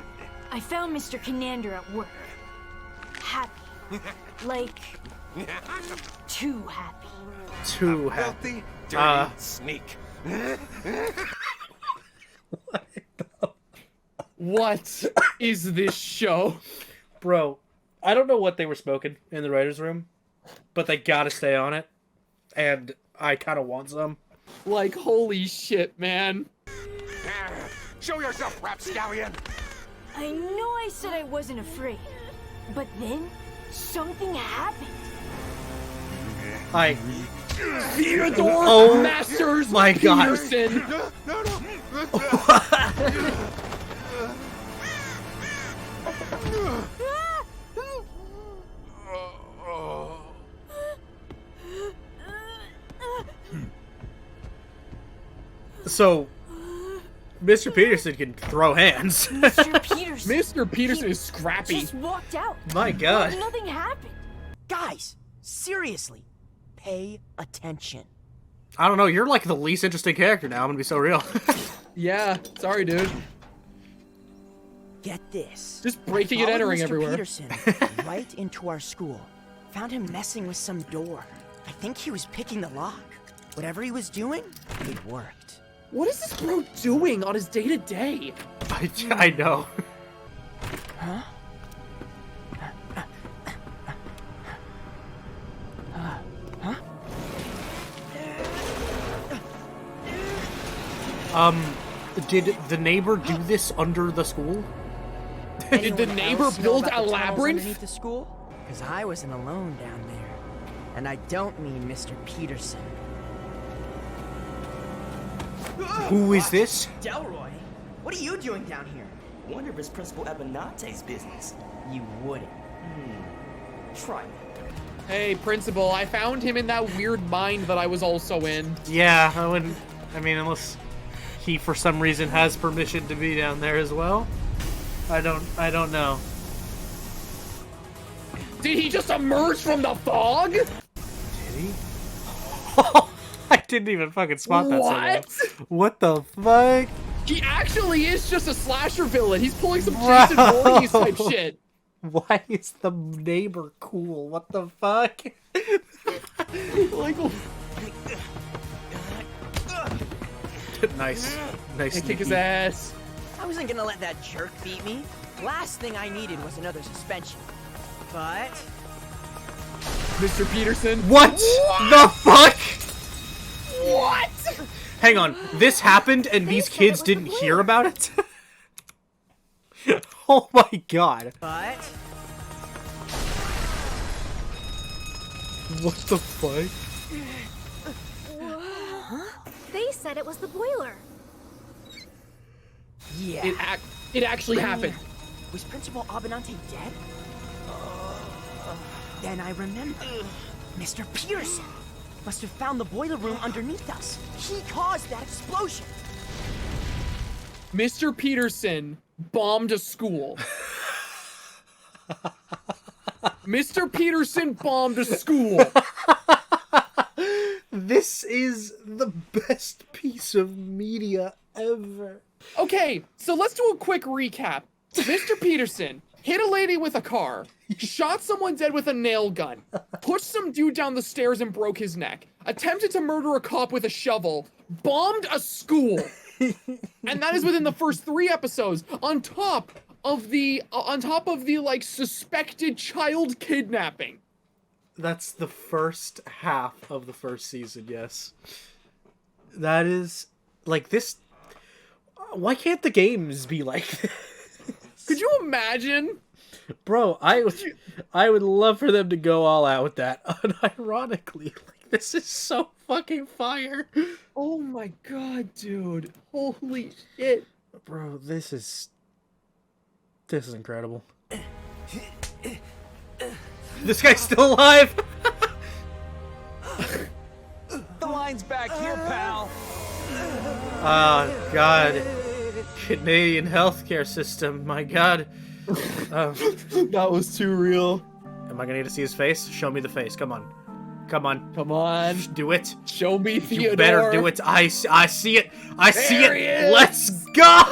I found Mr. Conander at work. Happy. Like, too happy. Too happy. Sneak. What is this show? Bro, I don't know what they were smoking in the writer's room, but they gotta stay on it, and I kind of want some. Like, holy shit, man. Show yourself, rapscallion! I know I said I wasn't afraid, but then something happened. Theodore Masters my God. Peterson. So, Mr. Peterson can throw hands. Mr. Peterson. Mr. Peterson is scrappy. Just walked out. My God. Like nothing happened. Guys, seriously, pay attention. I don't know, you're like the least interesting character now, I'm gonna be so real. Yeah, sorry, dude. Get this. Just breaking and Followed entering Mr. everywhere. Peterson right into our school. Found him messing with some door. I think he was picking the lock. Whatever he was doing, it worked. What is this bro doing on his day-to-day? I know. Huh? Did the neighbor do this under the school? Did the neighbor build a labyrinth? Underneath the school? Because I wasn't alone down there. And I don't mean Mr. Peterson. Who is this? Delroy, what are you doing down here? Wonder if it's Principal Abinante's business. You wouldn't. Try it. Hey, Principal, I found him in that weird mine that I was also in. Yeah, I wouldn't. I mean, unless he for some reason has permission to be down there as well. I don't know. Did he just emerge from the fog? Did he? I didn't even fucking spot that. What? So well. What the fuck? He actually is just a slasher villain. He's pulling some Jason Voorhees type shit. Why is the neighbor cool? What the fuck? Like, nice. I kick his ass. I wasn't gonna let that jerk beat me. Last thing I needed was another suspension. But... Mr. Peterson. What the fuck? What? Hang on. This happened and these kids didn't hear about it? Oh my God. But... What the fuck? They said it was the boiler. Yeah. It actually happened. Was Principal Abinante dead? Then I remember. Mr. Peterson must have found the boiler room underneath us. He caused that explosion. Mr. Peterson bombed a school. Mr. Peterson bombed a school. This is the best piece of media ever. Okay, so let's do a quick recap. Mr. Peterson hit a lady with a car, shot someone dead with a nail gun, pushed some dude down the stairs and broke his neck, attempted to murder a cop with a shovel, bombed a school. And that is within the first 3 episodes, on top of the like suspected child kidnapping. That's the first half of the first season, yes. That is like this. Why can't the games be like this? Could you imagine? Bro, I would love for them to go all out with that. Unironically, like, this is so fucking fire. Oh my God, dude. Holy shit. Bro, this is incredible. This guy's still alive. The line's back here, pal. Oh, God. Canadian healthcare system, my God. That was too real. Am I gonna need to see his face? Show me the face. Come on. Come on. Come on. Do it. Show me Theodore. You better do it. I see it. I see There he it. is. Let's go.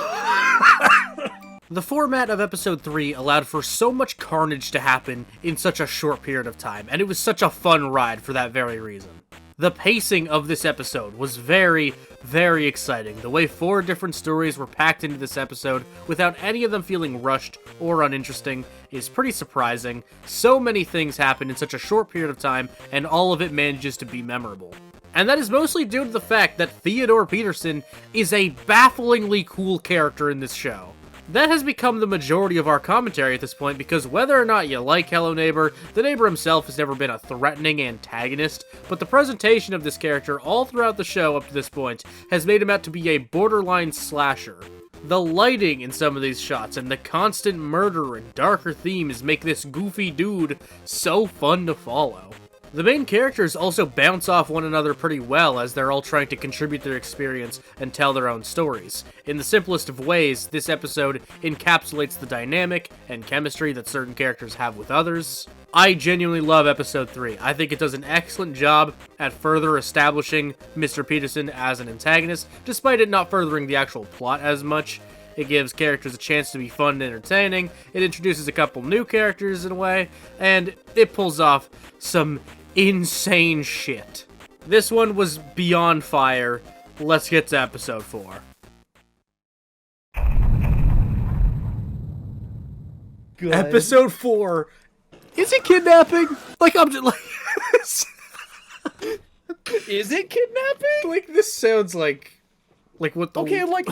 The format of episode 3 allowed for so much carnage to happen in such a short period of time, and it was such a fun ride for that very reason. The pacing of this episode was very, very exciting. The way 4 different stories were packed into this episode without any of them feeling rushed or uninteresting is pretty surprising. So many things happened in such a short period of time, and all of it manages to be memorable. And that is mostly due to the fact that Theodore Peterson is a bafflingly cool character in this show. That has become the majority of our commentary at this point, because whether or not you like Hello Neighbor, the neighbor himself has never been a threatening antagonist, but the presentation of this character all throughout the show up to this point has made him out to be a borderline slasher. The lighting in some of these shots and the constant murder and darker themes make this goofy dude so fun to follow. The main characters also bounce off one another pretty well as they're all trying to contribute their experience and tell their own stories. In the simplest of ways, this episode encapsulates the dynamic and chemistry that certain characters have with others. I genuinely love episode 3. I think it does an excellent job at further establishing Mr. Peterson as an antagonist, despite it not furthering the actual plot as much. It gives characters a chance to be fun and entertaining, it introduces a couple new characters in a way, and it pulls off some insane shit. This one was beyond fire. Let's get to episode 4. Good. Episode 4. Is it kidnapping? Like, I'm just like... Is it kidnapping? Like, this sounds like what the... Okay, like,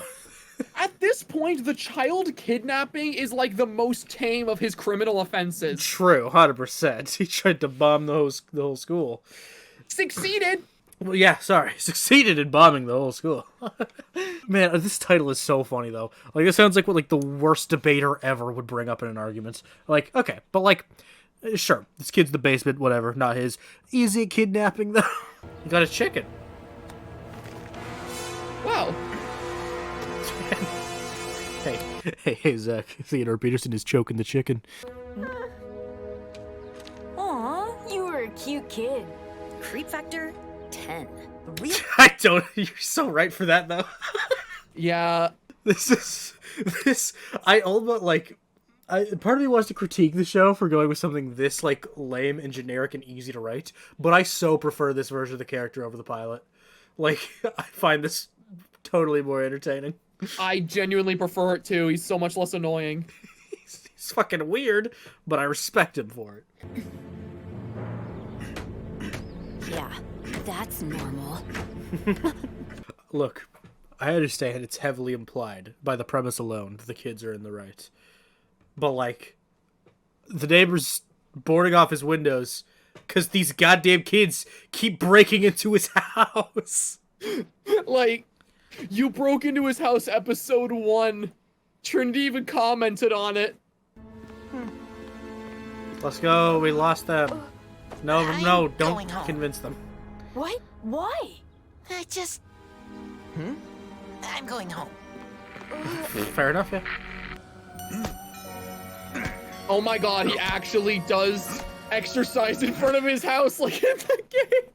at this point, the child kidnapping is, like, the most tame of his criminal offenses. True, 100%. He tried to bomb the whole school. Succeeded! Well, yeah, sorry. Succeeded in bombing the whole school. Man, this title is so funny, though. Like, it sounds like what, like, the worst debater ever would bring up in an argument. Like, okay, but, like, sure, this kid's in the basement, whatever, not his. Is it kidnapping, though? He got a chicken. Wow. Hey, Zach. Theodore Peterson is choking the chicken. Aw, you were a cute kid. Creep factor 10. I don't. You're so right for that, though. Yeah. I almost, like, part of me wants to critique the show for going with something this, like, lame and generic and easy to write, but I so prefer this version of the character over the pilot. Like, I find this totally more entertaining. I genuinely prefer it too. He's so much less annoying. He's fucking weird, but I respect him for it. Yeah, that's normal. Look, I understand it's heavily implied by the premise alone that the kids are in the right. But, like, the neighbor's boarding off his windows because these goddamn kids keep breaking into his house. Like, you broke into his house episode 1. Trinity even commented on it. Let's go, we lost them. No, don't convince them. What? Why? I just... I'm going home. Fair enough, yeah. Oh my god, he actually does exercise in front of his house like in the game.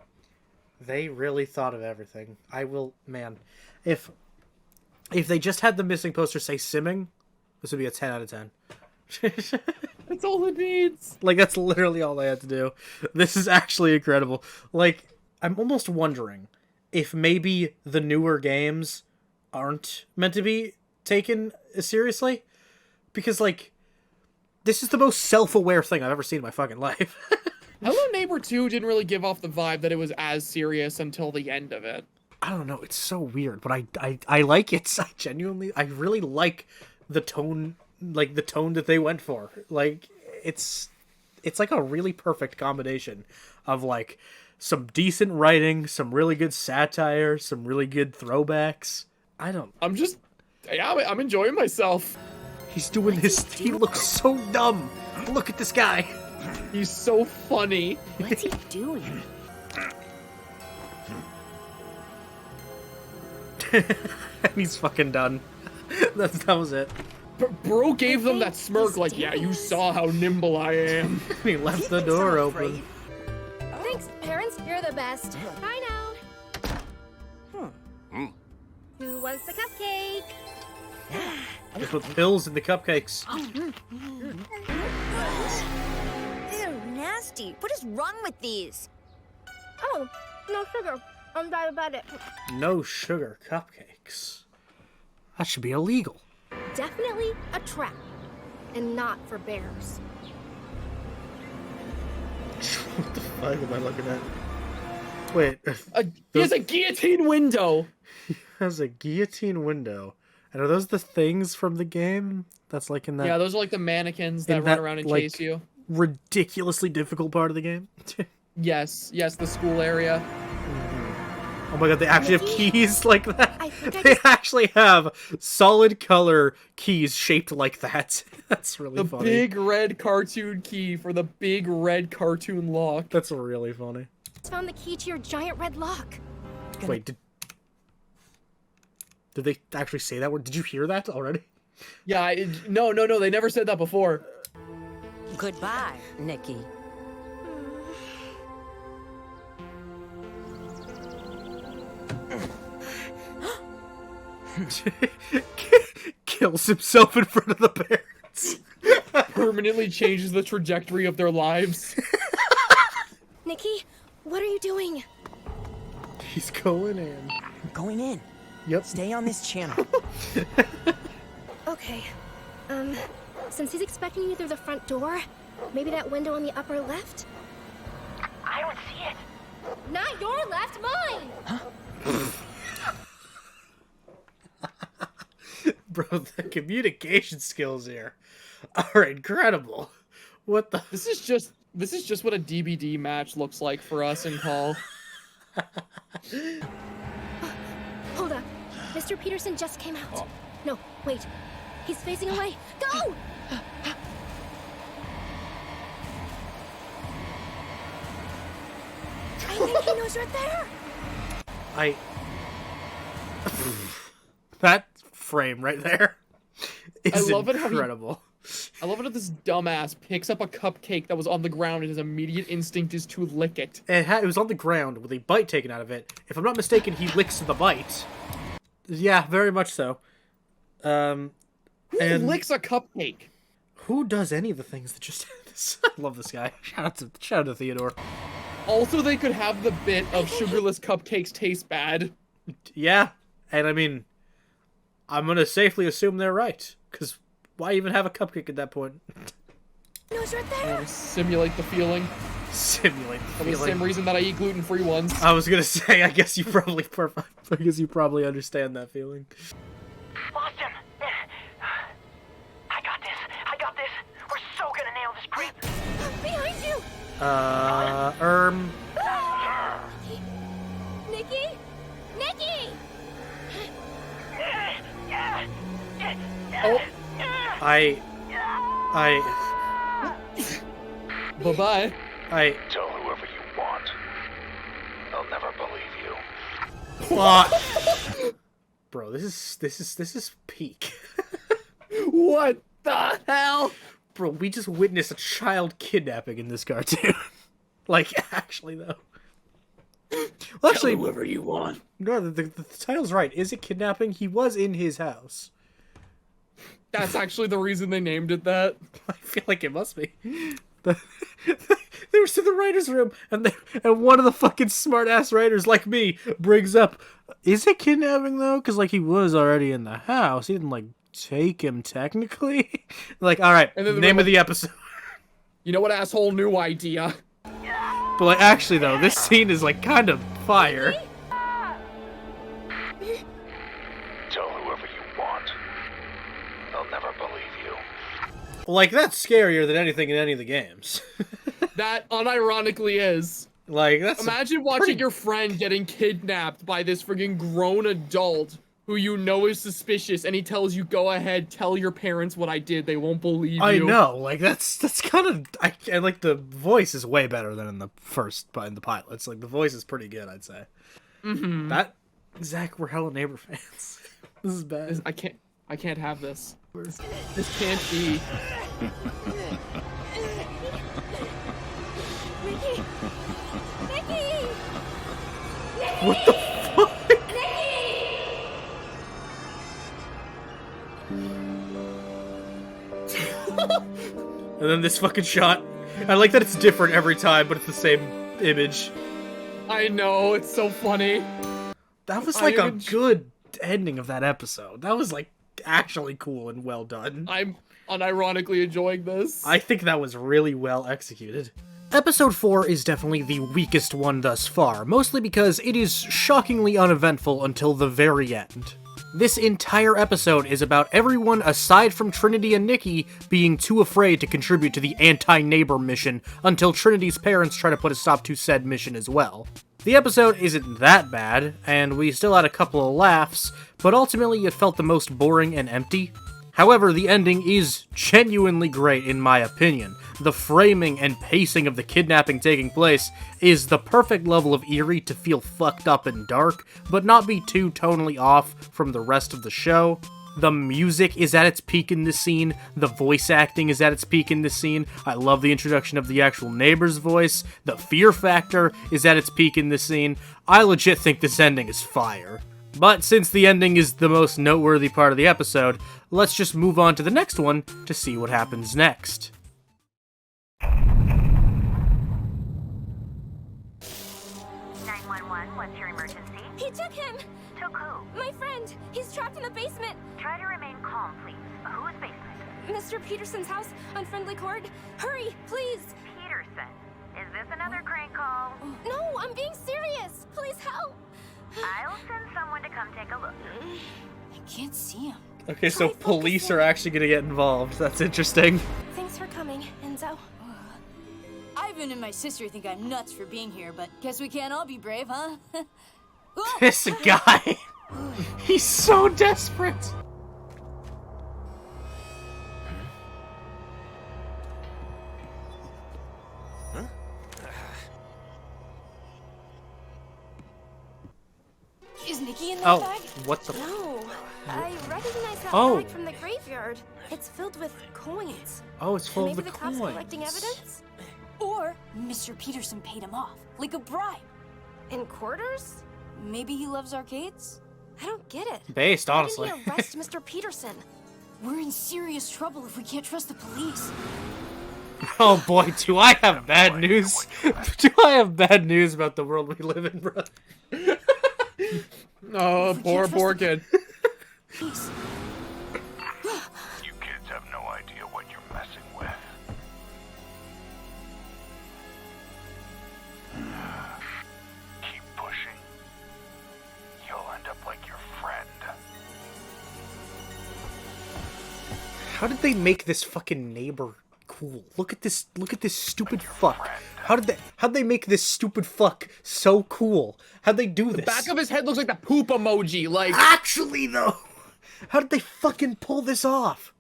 They really thought of everything. Man, if they just had the missing poster say simming, this would be a 10 out of 10. That's all it needs. Like, that's literally all they had to do. This is actually incredible. Like, I'm almost wondering if maybe the newer games aren't meant to be taken seriously. Because, like, this is the most self-aware thing I've ever seen in my fucking life. Hello Neighbor 2 didn't really give off the vibe that it was as serious until the end of it. I don't know, it's so weird, but I like it. I really like the tone, like, the tone that they went for. Like, it's like a really perfect combination of, like, some decent writing, some really good satire, some really good throwbacks. I'm enjoying myself. He's doing his, he looks so dumb. Look at this guy. He's so funny. What's he doing? And he's fucking done. That was it. Bro gave them that smirk like, yeah, you saw how nimble I am. He left the door open. Thanks, parents. You're the best. Bye now. Who wants a cupcake? Just put pills in the cupcakes. Ew, nasty. What is wrong with these? Oh, no sugar. I'm diabetic. No sugar cupcakes. That should be illegal. Definitely a trap. And not for bears. What the fuck am I looking at? Wait. He has a guillotine window. He has a guillotine window. And are those the things from the game? That's like in that. Yeah, those are like the mannequins that run around and chase you. Ridiculously difficult part of the game. Yes, the school area. Oh my god, they actually have keys like that. They actually have solid color keys shaped like that. That's really funny. The big red cartoon key for the big red cartoon lock. That's really funny. Found the key to your giant red lock. Wait, did they actually say that word? Did you hear that already? Yeah, no, they never said that before. Goodbye, Nikki. Kills himself in front of the parents. Permanently changes the trajectory of their lives. Nikki, what are you doing? He's going in. I'm going in. Yep. Stay on this channel. Okay. Since he's expecting you through the front door, maybe that window on the upper left? I don't see it. Not your left, mine! Bro, the communication skills here are incredible. What the? This is just what a DBD match looks like for us in Call. Hold up. Mr. Peterson just came out. No, wait. He's facing away. Go! I think he knows you're there. That frame right there is incredible. I love it how this dumbass picks up a cupcake that was on the ground and his immediate instinct is to lick it. It was on the ground with a bite taken out of it. If I'm not mistaken, he licks the bite. Yeah, very much so. Who licks a cupcake? Who does any of the things that just... I love this guy. Shout out to Theodore. Also, they could have the bit of sugarless cupcakes taste bad. Yeah, and I mean, I'm gonna safely assume they're right, because why even have a cupcake at that point? Knows right there. Simulate the feeling. Simulate the For feeling. the same reason that I eat gluten-free ones. I was gonna say, I guess you probably understand that feeling. Lost him. I got this. We're so gonna nail this creep. Behind you. Nikki? Nikki! Oh. Bye-bye. Tell whoever you want. They'll never believe you. What? Bro, this is peak. What the hell? Bro, we just witnessed a child kidnapping in this cartoon. Like, actually, though. Well, actually, Tell whoever you want. No, the title's right. Is it kidnapping? He was in his house. That's actually the reason they named it that. I feel like it must be. They were to the writer's room, and one of the fucking smart-ass writers like me brings up, is it kidnapping, though? Because, like, he was already in the house. He didn't, like, take him, technically. Like, alright, name of the episode. You know what, asshole? New idea. But, like, actually, though, this scene is, like, kind of fire. Tell whoever you want. They'll never believe you. Like, that's scarier than anything in any of the games. That unironically is. Like, that's Imagine watching your friend getting kidnapped by this friggin' grown adult who you know is suspicious, and he tells you, go ahead, tell your parents what I did. They won't believe you. I know, like, that's kind of... And, like, the voice is way better than in the pilots. Like, the voice is pretty good, I'd say. Mm-hmm. Zach, we're Hello Neighbor fans. This is bad. I can't have this. This can't be. Nikki! Nikki! What the fuck? And then this fucking shot. I like that it's different every time, but it's the same image. I know, it's so funny. That was like a good ending of that episode. That was like actually cool and well done. I'm unironically enjoying this. I think that was really well executed. Episode 4 is definitely the weakest one thus far, mostly because it is shockingly uneventful until the very end. This entire episode is about everyone aside from Trinity and Nikki being too afraid to contribute to the anti-neighbor mission until Trinity's parents try to put a stop to said mission as well. The episode isn't that bad, and we still had a couple of laughs, but ultimately it felt the most boring and empty. However, the ending is genuinely great in my opinion. The framing and pacing of the kidnapping taking place is the perfect level of eerie to feel fucked up and dark, but not be too tonally off from the rest of the show. The music is at its peak in this scene, the voice acting is at its peak in this scene, I love the introduction of the actual neighbor's voice, the fear factor is at its peak in this scene. I legit think this ending is fire. But since the ending is the most noteworthy part of the episode, let's just move on to the next one to see what happens next. 911, what's your emergency? He took him! Took who? My friend! He's trapped in the basement! Try to remain calm, please. Whose basement? Mr. Peterson's house on Friendly Court. Hurry, please! Peterson. Is this another crank call? No, I'm being serious! Please help! I'll send someone to come take a look. I can't see him. Okay, so police are actually gonna get involved. That's interesting. Thanks for coming, Enzo. Ivan and my sister think I'm nuts for being here, but guess we can't all be brave, huh? This guy! He's so desperate! Is Nikki in that bag? What the? No, I recognize that bag from the graveyard. It's filled with coins. Oh, it's full Maybe of the the cops coins. collecting evidence? Or Mr. Peterson paid him off, like a bribe. In quarters? Maybe he loves arcades? I don't get it. Based, honestly. Why didn't he arrest Mr. Peterson? We're in serious trouble if we can't trust the police. Oh boy, do I have bad news. Do I have bad news about the world we live in, bro? Oh, poor kid. You kids have no idea what you're messing with. Keep pushing. You'll end up like your friend. How did they make this fucking neighbor cool? Look at this stupid fuck. How'd they make this stupid fuck so cool? How'd they do this? The back of his head looks like the poop emoji, like... Actually, though! How did they fucking pull this off?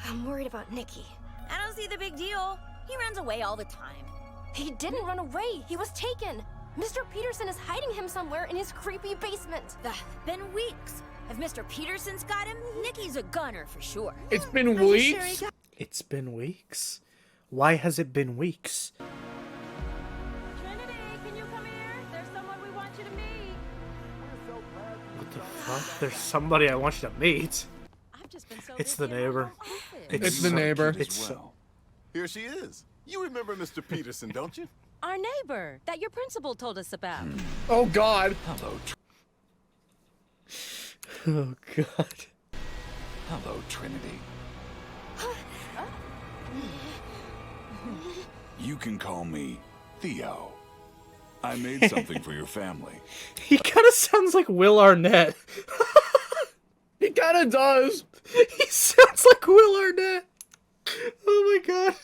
I'm worried about Nikki. I don't see the big deal. He runs away all the time. He didn't run away. He was taken. Mr. Peterson is hiding him somewhere in his creepy basement. Been weeks. If Mr. Peterson's got him, Nikki's a gunner for sure. It's been weeks? It's been weeks? Why has it been weeks? Trinity, can you come here? There's someone we want you to meet. What the fuck? There's somebody I want you to meet. I've just been so It's the neighbor. It's the neighbor. It's so... Here she is. You remember Mr. Peterson, don't you? Our neighbor that your principal told us about. Oh God. Hello. Oh God. Hello, Trinity. You can call me Theo. I made something for your family. He kind of sounds like Will Arnett. He kind of does. He sounds like Will Arnett. Oh my God.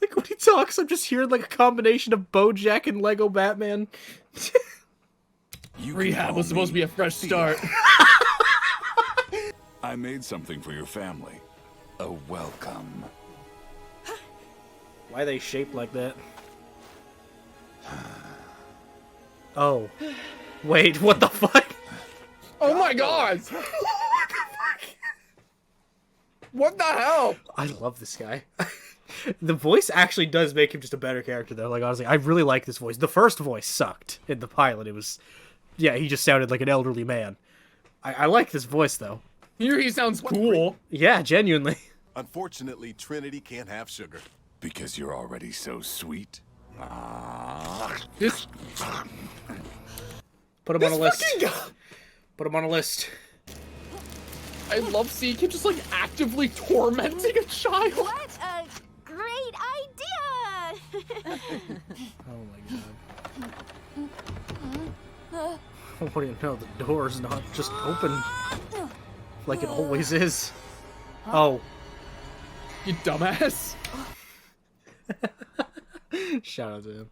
Like when he talks, I'm just hearing like a combination of BoJack and Lego Batman. Rehab was supposed to be a fresh start. I made something for your family. A welcome. Why are they shaped like that? Oh. Wait, what the fuck? Oh my God. What the hell? I love this guy. The voice actually does make him just a better character, though. Like, honestly, I really like this voice. The first voice sucked in the pilot. It was... Yeah, he just sounded like an elderly man. I like this voice, though. Here he sounds cool. Yeah, genuinely. Unfortunately, Trinity can't have sugar. Because you're already so sweet. This... Put him on a list. Put him on a list. I love seeing him just, like, actively tormenting a child. What a great idea! Oh my God. What do you know? The door's not just open like it always is. Oh. You dumbass. Shout out to him.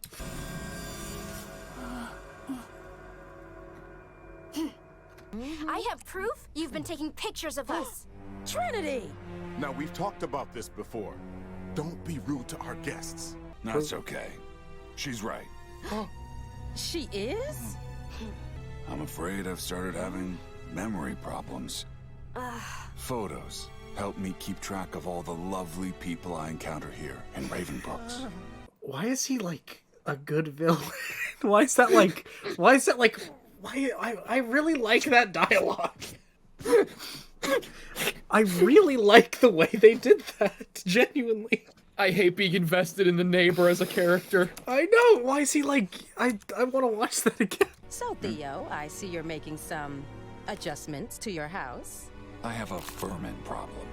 I have proof you've been taking pictures of us. Trinity! Now, we've talked about this before. Don't be rude to our guests. That's okay. She's right. She is? I'm afraid I've started having memory problems. Photos help me keep track of all the lovely people I encounter here in Ravenbrooks. Why is he like a good villain? Why I really like that dialogue. I really like the way they did that, genuinely. I hate being invested in the neighbor as a character. I know. Why is he like? I want to watch that again. So, Theo, I see you're making some adjustments to your house. I have a vermin problem.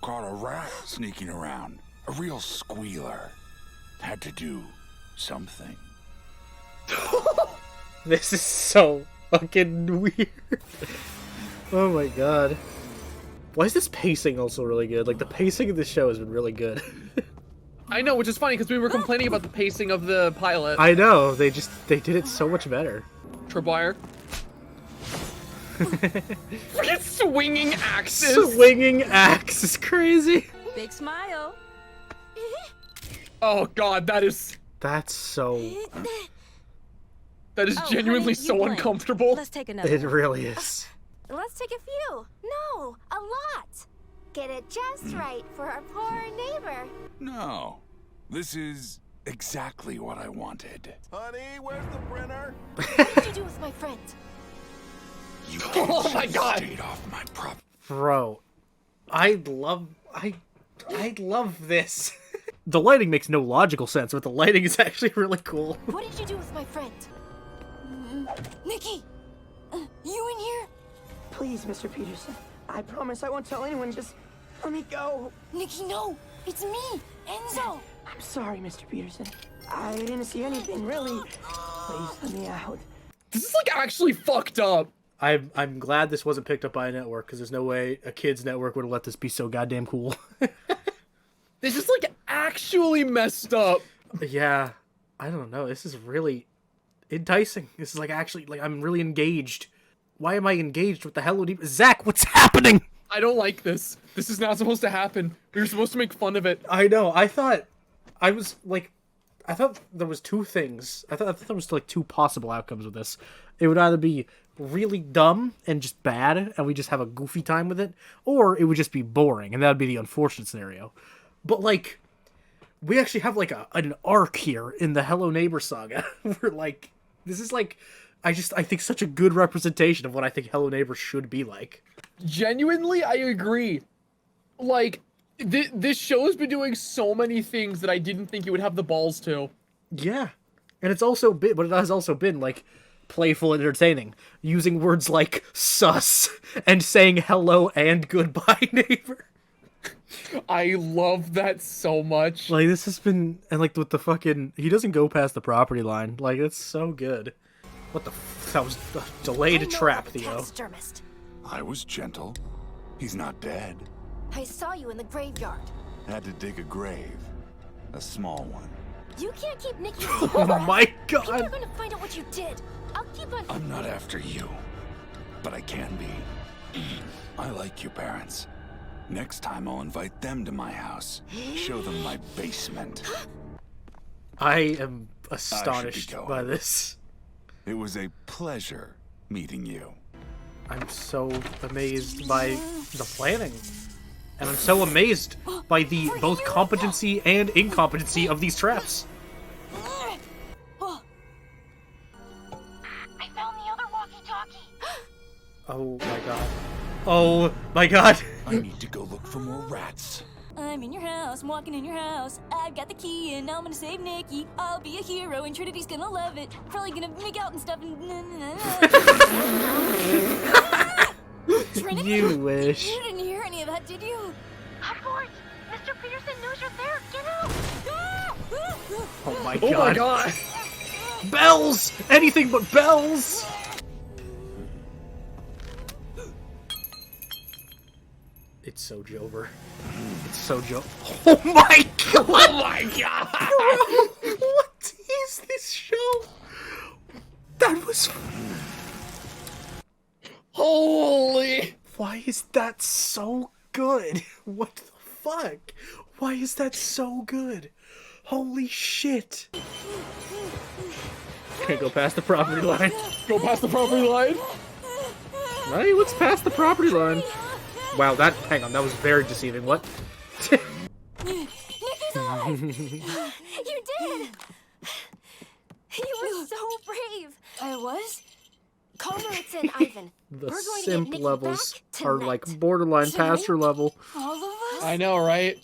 Caught a rat sneaking around. A real squealer. Had to do something. This is so fucking weird. Oh my god. Why is this pacing also really good? Like, the pacing of this show has been really good. I know, which is funny because we were complaining about the pacing of the pilot. I know, they did it so much better. Tripwire. Freaking swinging axes! Swinging axe is crazy. Big smile. Oh god, that is... That's so... That is genuinely so uncomfortable. Let's take another It really is. Let's take a few. No, a lot. Get it just right for our poor neighbor. No. This is exactly what I wanted. Honey, where's the printer? What did you do with my friend? You Oh my god! stayed off my prop. Bro, I love this. The lighting makes no logical sense, but the lighting is actually really cool. What did you do with my friend? Nikki, you in here? Please, Mr. Peterson. I promise I won't tell anyone. Just let me go. Nikki, no. It's me, Enzo. I'm sorry, Mr. Peterson. I didn't see anything, really. Please let me out. This is like actually fucked up. I'm glad this wasn't picked up by a network, because there's no way a kid's network would have let this be so goddamn cool. This is like actually messed up. Yeah, I don't know. This is really enticing. This is like actually, like, I'm really engaged. Why am I engaged with the Hello Neighbor? Zach, what's happening? I don't like this. This is not supposed to happen. We were supposed to make fun of it. I know. I thought there was two things. I thought there was like two possible outcomes with this. It would either be really dumb and just bad, and we just have a goofy time with it, or it would just be boring, and that would be the unfortunate scenario. But like, we actually have like an arc here in the Hello Neighbor saga. We're like, this is like, I think such a good representation of what I think Hello Neighbor should be like. Genuinely, I agree. Like, this show has been doing so many things that I didn't think it would have the balls to. Yeah. And it's also been, but it has also been like playful and entertaining, using words like sus and saying hello and goodbye, neighbor. I love that so much. Like, this has been, and like with the fucking, he doesn't go past the property line. Like, it's so good. What the that was a delayed trap, Theo. I was gentle. He's not dead. I saw you in the graveyard. Had to dig a grave. A small one. You can't keep Nikki. Oh my god. People are gonna find out what you did. I'll keep on. I'm not after you, but I can be. I like your parents. Next time I'll invite them to my house. Show them my basement. I am astonished by this. It was a pleasure meeting you. I'm so amazed by the planning. And I'm so amazed by the both competency and incompetency of these traps. I found the other walkie-talkie. Oh my god. Oh my god. I need to go look for more rats. I'm in your house, I'm walking in your house. I've got the key and I'm gonna save Nikki. I'll be a hero and Trinity's gonna love it. Probably gonna make out and stuff and... Trinity? You wish. You didn't hear any of that, did you? Abort! Mr. Peterson knows you're there. Get out! Oh my Oh god. my god. Bells! Anything but bells! It's so Jover. It's so Oh my god! Oh my god! Bro, what is this show? That was... Holy! Why is that so good? What the fuck? Why is that so good? Holy shit. Can't go past the property line. Go past the property line? Right, what's past the property line? Wow, hang on, that was very deceiving. What? Nikki's alive! You did! You were so brave! I was? Call Maritza and Ivan. The We're going to get simp Nikki levels back are tonight. like borderline passer level. All of us? I know, right?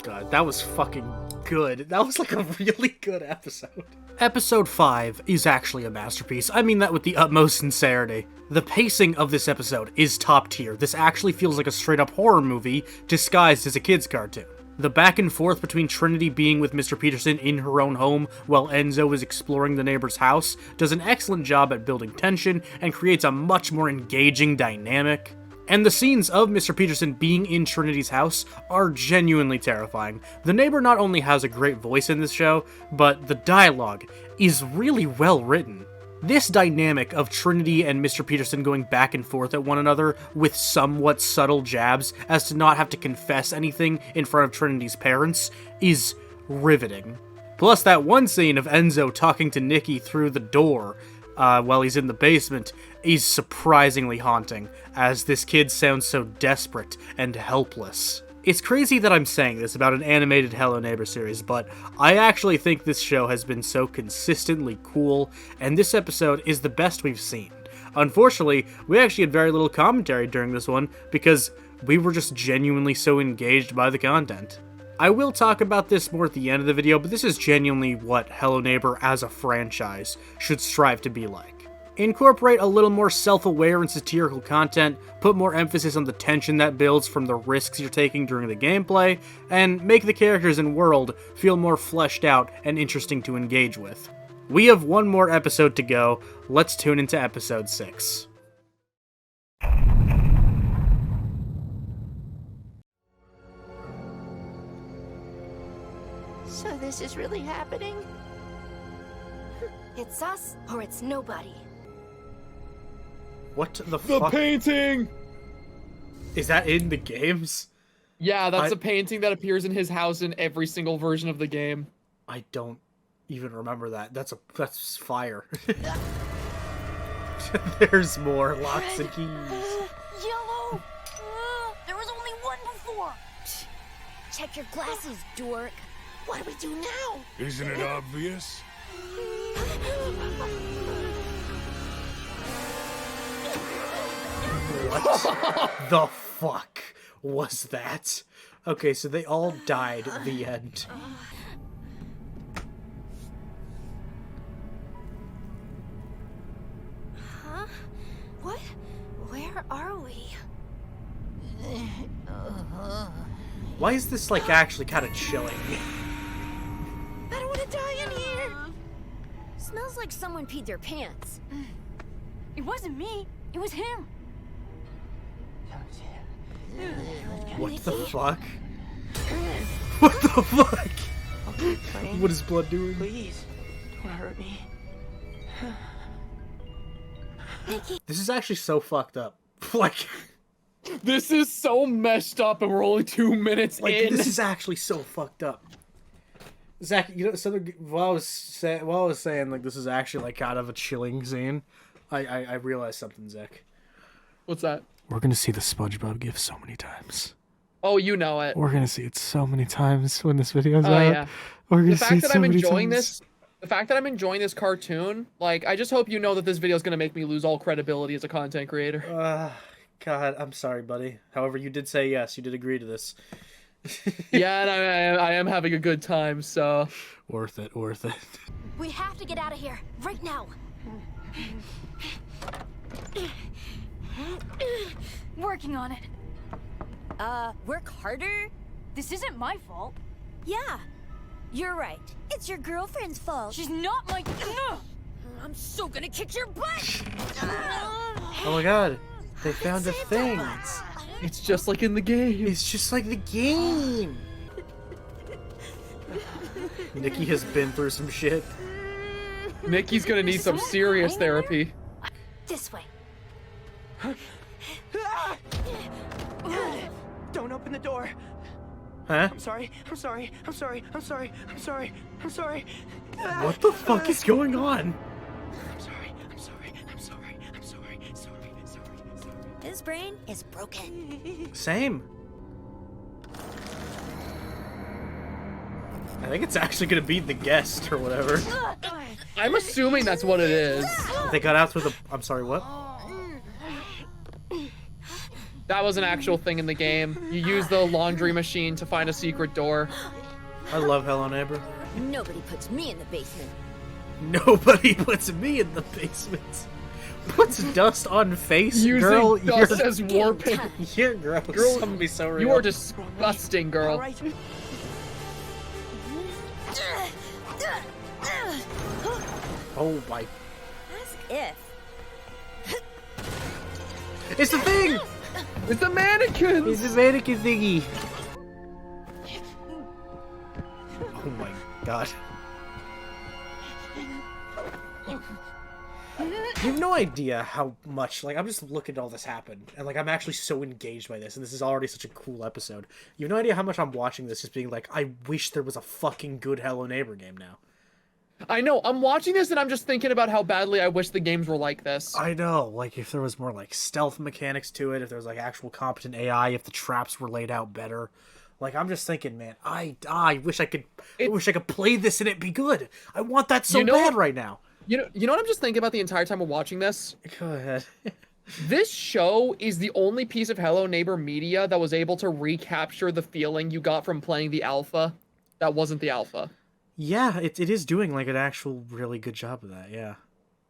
God, that was fucking good. That was like a really good episode. Episode 5 is actually a masterpiece. I mean that with the utmost sincerity. The pacing of this episode is top tier. This actually feels like a straight up horror movie disguised as a kid's cartoon. The back and forth between Trinity being with Mr. Peterson in her own home while Enzo is exploring the neighbor's house does an excellent job at building tension and creates a much more engaging dynamic. And the scenes of Mr. Peterson being in Trinity's house are genuinely terrifying. The neighbor not only has a great voice in this show, but the dialogue is really well written. This dynamic of Trinity and Mr. Peterson going back and forth at one another with somewhat subtle jabs as to not have to confess anything in front of Trinity's parents is riveting. Plus that one scene of Enzo talking to Nikki through the door while he's in the basement is surprisingly haunting, as this kid sounds so desperate and helpless. It's crazy that I'm saying this about an animated Hello Neighbor series, but I actually think this show has been so consistently cool, and this episode is the best we've seen. Unfortunately, we actually had very little commentary during this one, because we were just genuinely so engaged by the content. I will talk about this more at the end of the video, but this is genuinely what Hello Neighbor as a franchise should strive to be like. Incorporate a little more self-aware and satirical content, put more emphasis on the tension that builds from the risks you're taking during the gameplay, and make the characters and world feel more fleshed out and interesting to engage with. We have one more episode to go. Let's tune into episode 6. So this is really happening? It's us or it's nobody. What the fuck? The painting! Is that in the games? Yeah, that's a painting that appears in his house in every single version of the game. I don't even remember that. That's fire. There's more locks and keys. Yellow! There was only one before! Check your glasses, dork. What do we do now? Isn't it obvious? What the fuck was that? Okay, so they all died at the end. Huh? What? Where are we? Why is this, like, actually kind of chilling? I don't want to die in here. Smells like someone peed their pants. It wasn't me. It was him. What the fuck? What the fuck? What is blood doing? Please, don't hurt me. This is actually so fucked up. Like, this is so messed up, and we're only 2 minutes in. This is actually so fucked up. Zach, you know, something while I was saying like this is actually like kind of a chilling scene, I realized something, Zach. What's that? We're gonna see the SpongeBob GIF so many times. Oh, you know it. We're gonna see it so many times when this video's out. Yeah. We're gonna The see fact it that so I'm many enjoying times. the fact that I'm enjoying this cartoon, like, I just hope you know that this video is gonna make me lose all credibility as a content creator. God, I'm sorry, buddy. However, you did say yes. You did agree to this. Yeah, and I am having a good time, so. Worth it, worth it. We have to get out of here, right now. Working on it. Work harder? This isn't my fault. Yeah, you're right. It's your girlfriend's fault. She's not my... so gonna kick your butt! Oh my god. They found a thing. It's just like in the game. It's just like the game. Nikki has been through some shit. Nikki's gonna need some serious therapy. This way. Don't open the door. Huh? I'm sorry. I'm sorry. I'm sorry. I'm sorry. I'm sorry. I'm sorry. What the fuck is going on? I'm sorry. I'm sorry. I'm sorry. I'm sorry. Sorry. Sorry. His brain is broken. Same. I think it's actually gonna be the guest or whatever. I'm assuming that's what it is. They got out through the. I'm sorry, what? That was an actual thing in the game. You use the laundry machine to find a secret door. I love Hello Neighbor. Nobody puts me in the basement. Nobody puts me in the basement. Puts dust on face, Using girl. dust You're, as warping. You're gross. Girl, Some be so real. You are disgusting, girl. Oh my. As if. It's the thing! It's the mannequin! It's the mannequin thingy. Oh my god. You have no idea how much, like, I'm just looking at all this happen, and, like, I'm actually so engaged by this, and this is already such a cool episode. You have no idea how much I'm watching this, just being like, I wish there was a fucking good Hello Neighbor game now. I know, I'm watching this and I'm just thinking about how badly I wish the games were like this. I know, like, if there was more, like, stealth mechanics to it, if there was, like, actual competent AI, if the traps were laid out better. Like, I'm just thinking, man, I wish I could play this and it be good. I want that so bad right now. You know what I'm just thinking about the entire time we're watching this? Go ahead. This show is the only piece of Hello Neighbor media that was able to recapture the feeling you got from playing the alpha that wasn't the alpha. Yeah, it is doing, like, an actual really good job of that, yeah.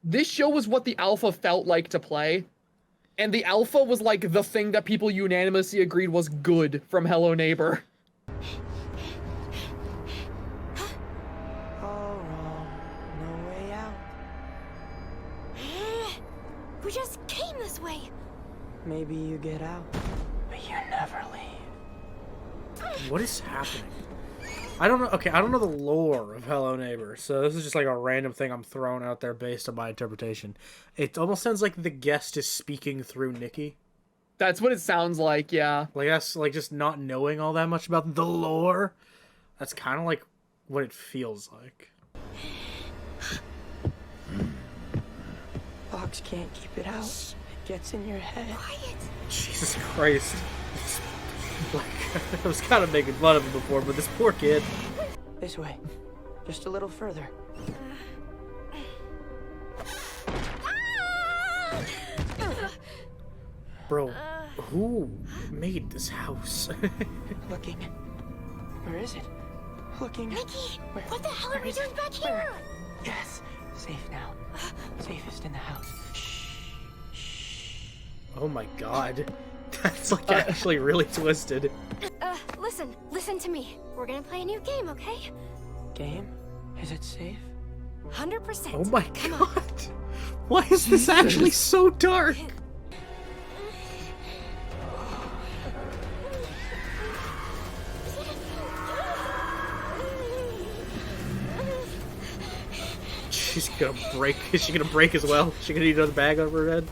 This show was what the alpha felt like to play, and the alpha was, like, the thing that people unanimously agreed was good from Hello Neighbor. We just came this way. Maybe you get out, but you never leave. What is happening? I don't know. Okay, I don't know the lore of Hello Neighbor, so this is just like a random thing I'm throwing out there based on my interpretation. It almost sounds like the guest is speaking through Nikki. That's what it sounds like, yeah. Like that's like just not knowing all that much about the lore. That's kind of like what it feels like. Fox can't keep it out. It gets in your head. Quiet. Jesus Christ. Like, I was kind of making fun of him before, but this poor kid. This way. Just a little further. Bro, who made this house? Looking. Where is it? Looking. Nikki, what the hell are we doing back here? Yes. Safe now. Safest in the house. Shh. Oh my god. That's like actually really twisted. Listen to me. We're gonna play a new game, okay? Game? Is it safe? 100%. Oh my god. Why is this actually so dark? She's gonna break. Is she gonna break as well? Is she gonna need another bag over her head?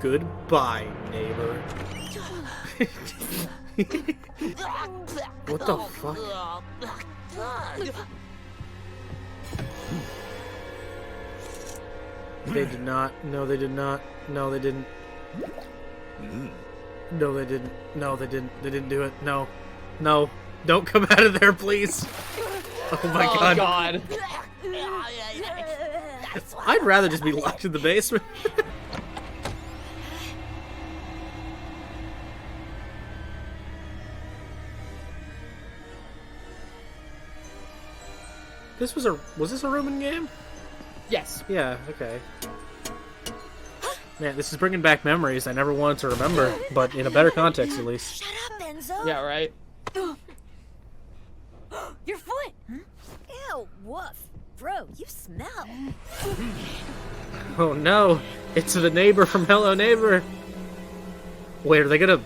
Goodbye, neighbor. What the fuck? They did not. No, they did not. No, they didn't. No, they didn't. No, they didn't. They didn't do it. No. No. Don't come out of there, please. Oh my god. God. I'd rather just be locked in the basement. Was this a Roman game? Yes. Yeah, okay. Man, this is bringing back memories I never wanted to remember, but in a better context at least. Shut up, Enzo. Yeah, right. Your foot! Ew, woof. Bro, you smell. Oh no, it's the neighbor from Hello Neighbor. Wait, are they gonna...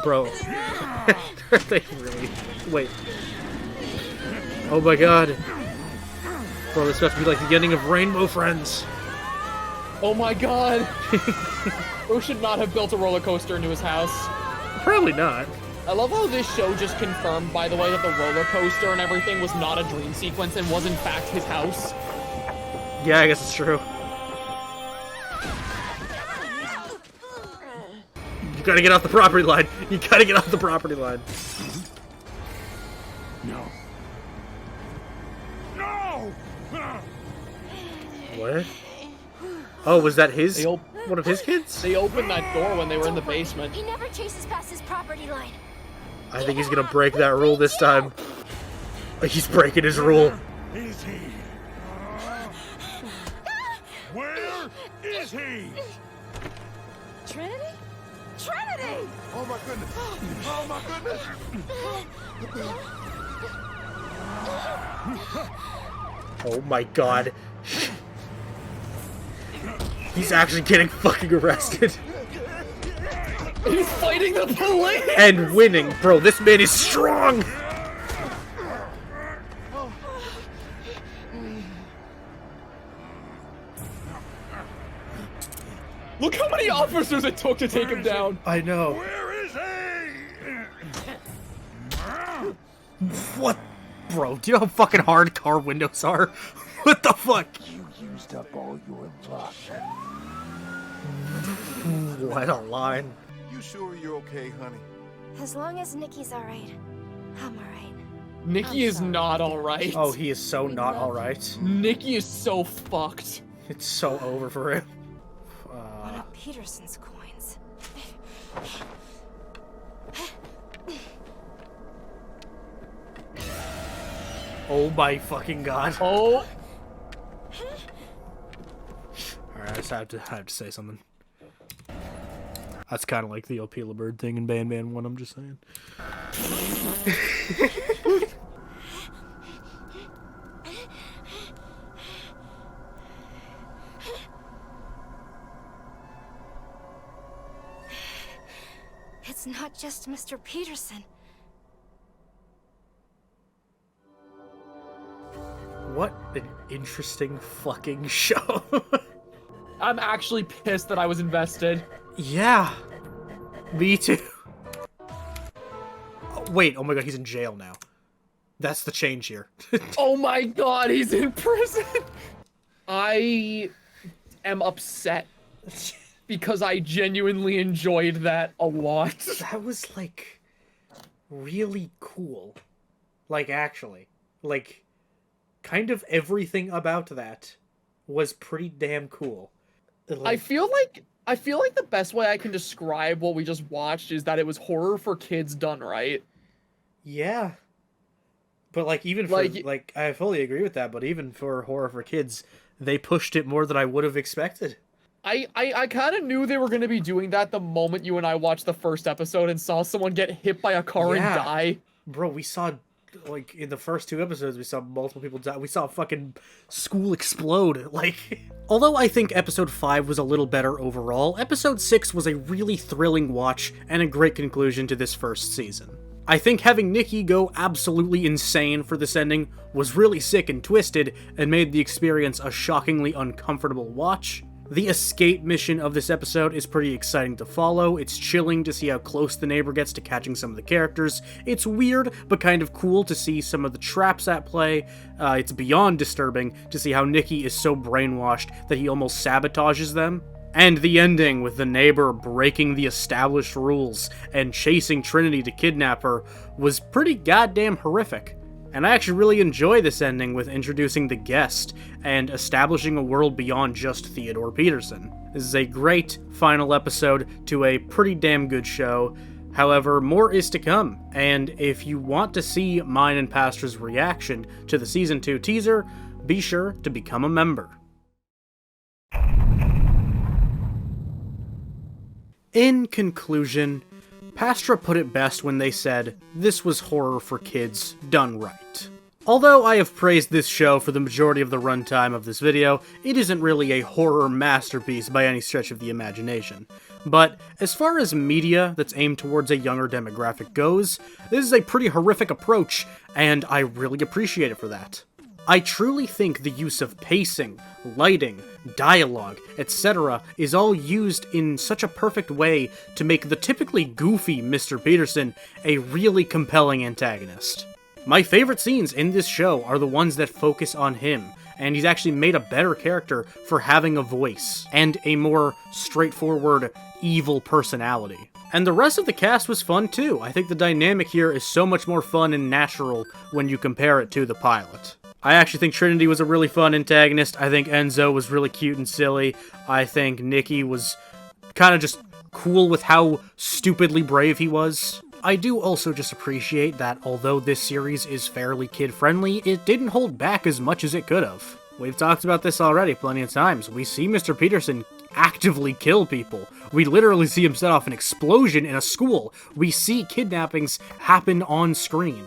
Bro. Are they really... Wait. Oh my god. Bro, this has to be like the ending of Rainbow Friends. Oh my god. Bro should not have built a roller coaster into his house. Probably not. I love how this show just confirmed, by the way, that the roller coaster and everything was not a dream sequence and was in fact his house. Yeah, I guess it's true. You gotta get off the property line. You gotta get off the property line. No. No! What? Oh, was that his... one of his kids? They opened that door when they were in the basement. He never chases past his property line. I think he's gonna break that rule this time. He's breaking his rule. Is he? Where is he? Trinity? Trinity! Oh my goodness! Oh my goodness! Oh my god. He's actually getting fucking arrested. He's fighting the police! And winning. Bro, this man is strong! Look how many officers it took to take him down. I know. Where is he? What? Bro, do you know how fucking hard car windows are? What the fuck? You used up all your luck. What a line. You sure you're okay, honey? As long as Nikki's alright, I'm alright. Nikki is not alright. Oh, he is so not alright. Nikki is so fucked. It's so over for him. One of Peterson's coins. Oh my fucking god. Oh. Alright, I just have to say something. That's kind of like the Opila Bird thing in Ban 1, I'm just saying. It's not just Mr. Peterson. What an interesting fucking show. I'm actually pissed that I was invested. Yeah. Me too. Oh, wait, oh my god, he's in jail now. That's the change here. Oh my god, he's in prison! I am upset. Because I genuinely enjoyed that a lot. That was, like, really cool. Like, actually. Like, kind of everything about that was pretty damn cool. Like, I feel like the best way I can describe what we just watched is that it was horror for kids done right. Yeah. But, like, even for, like, I fully agree with that, but even for horror for kids, they pushed it more than I would have expected. I kind of knew they were going to be doing that the moment you and I watched the first episode and saw someone get hit by a car and die. Bro, we saw, like, in the first 2 episodes, we saw multiple people die. We saw a fucking school explode. Like, although I think episode 5 was a little better overall, episode 6 was a really thrilling watch and a great conclusion to this first season. I think having Nikki go absolutely insane for this ending was really sick and twisted and made the experience a shockingly uncomfortable watch. The escape mission of this episode is pretty exciting to follow. It's chilling to see how close the neighbor gets to catching some of the characters. It's weird, but kind of cool to see some of the traps at play. It's beyond disturbing to see how Nikki is so brainwashed that he almost sabotages them. And the ending, with the neighbor breaking the established rules and chasing Trinity to kidnap her, was pretty goddamn horrific. And I actually really enjoy this ending with introducing the guest and establishing a world beyond just Theodore Peterson. This is a great final episode to a pretty damn good show. However, more is to come, and if you want to see mine and Pastor's reaction to the Season 2 teaser, be sure to become a member. In conclusion, Pastra put it best when they said, this was horror for kids done right. Although I have praised this show for the majority of the runtime of this video, it isn't really a horror masterpiece by any stretch of the imagination. But as far as media that's aimed towards a younger demographic goes, this is a pretty horrific approach, and I really appreciate it for that. I truly think the use of pacing, lighting, dialogue, etc. is all used in such a perfect way to make the typically goofy Mr. Peterson a really compelling antagonist. My favorite scenes in this show are the ones that focus on him, and he's actually made a better character for having a voice, and a more straightforward, evil personality. And the rest of the cast was fun too. I think the dynamic here is so much more fun and natural when you compare it to the pilot. I actually think Trinity was a really fun antagonist. I think Enzo was really cute and silly. I think Nikki was kind of just cool with how stupidly brave he was. I do also just appreciate that although this series is fairly kid-friendly, it didn't hold back as much as it could have. We've talked about this already plenty of times. We see Mr. Peterson actively kill people. We literally see him set off an explosion in a school. We see kidnappings happen on screen.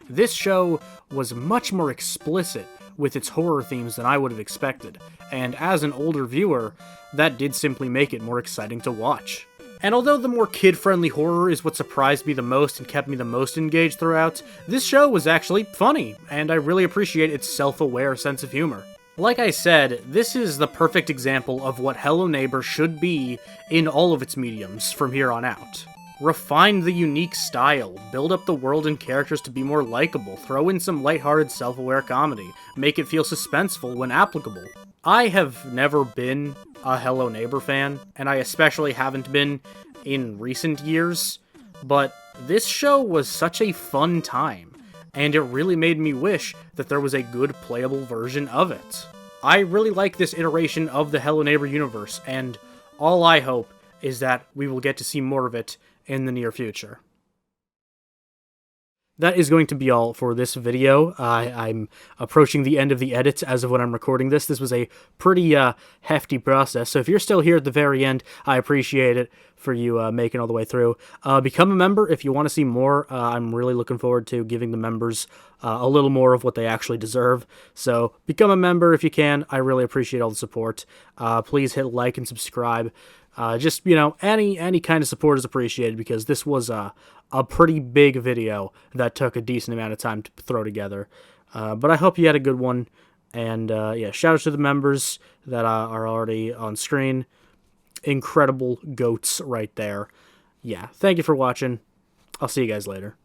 This show was much more explicit with its horror themes than I would have expected, and as an older viewer, that did simply make it more exciting to watch. And although the more kid-friendly horror is what surprised me the most and kept me the most engaged throughout, this show was actually funny, and I really appreciate its self-aware sense of humor. Like I said, this is the perfect example of what Hello Neighbor should be in all of its mediums from here on out. Refine the unique style, build up the world and characters to be more likable, throw in some lighthearted self-aware comedy, make it feel suspenseful when applicable. I have never been a Hello Neighbor fan, and I especially haven't been in recent years, but this show was such a fun time, and it really made me wish that there was a good playable version of it. I really like this iteration of the Hello Neighbor universe, and all I hope is that we will get to see more of it in the near future. That is going to be all for this video. I'm approaching the end of the edits as of when I'm recording this. This was a pretty hefty process, so if you're still here at the very end, I appreciate it for you making all the way through. Become a member if you want to see more. I'm really looking forward to giving the members a little more of what they actually deserve. So become a member if you can. I really appreciate all the support. Please hit like and subscribe. Just, you know, any kind of support is appreciated because this was a pretty big video that took a decent amount of time to throw together. But I hope you had a good one. And yeah, shout out to the members that are already on screen. Incredible goats right there. Yeah, thank you for watching. I'll see you guys later.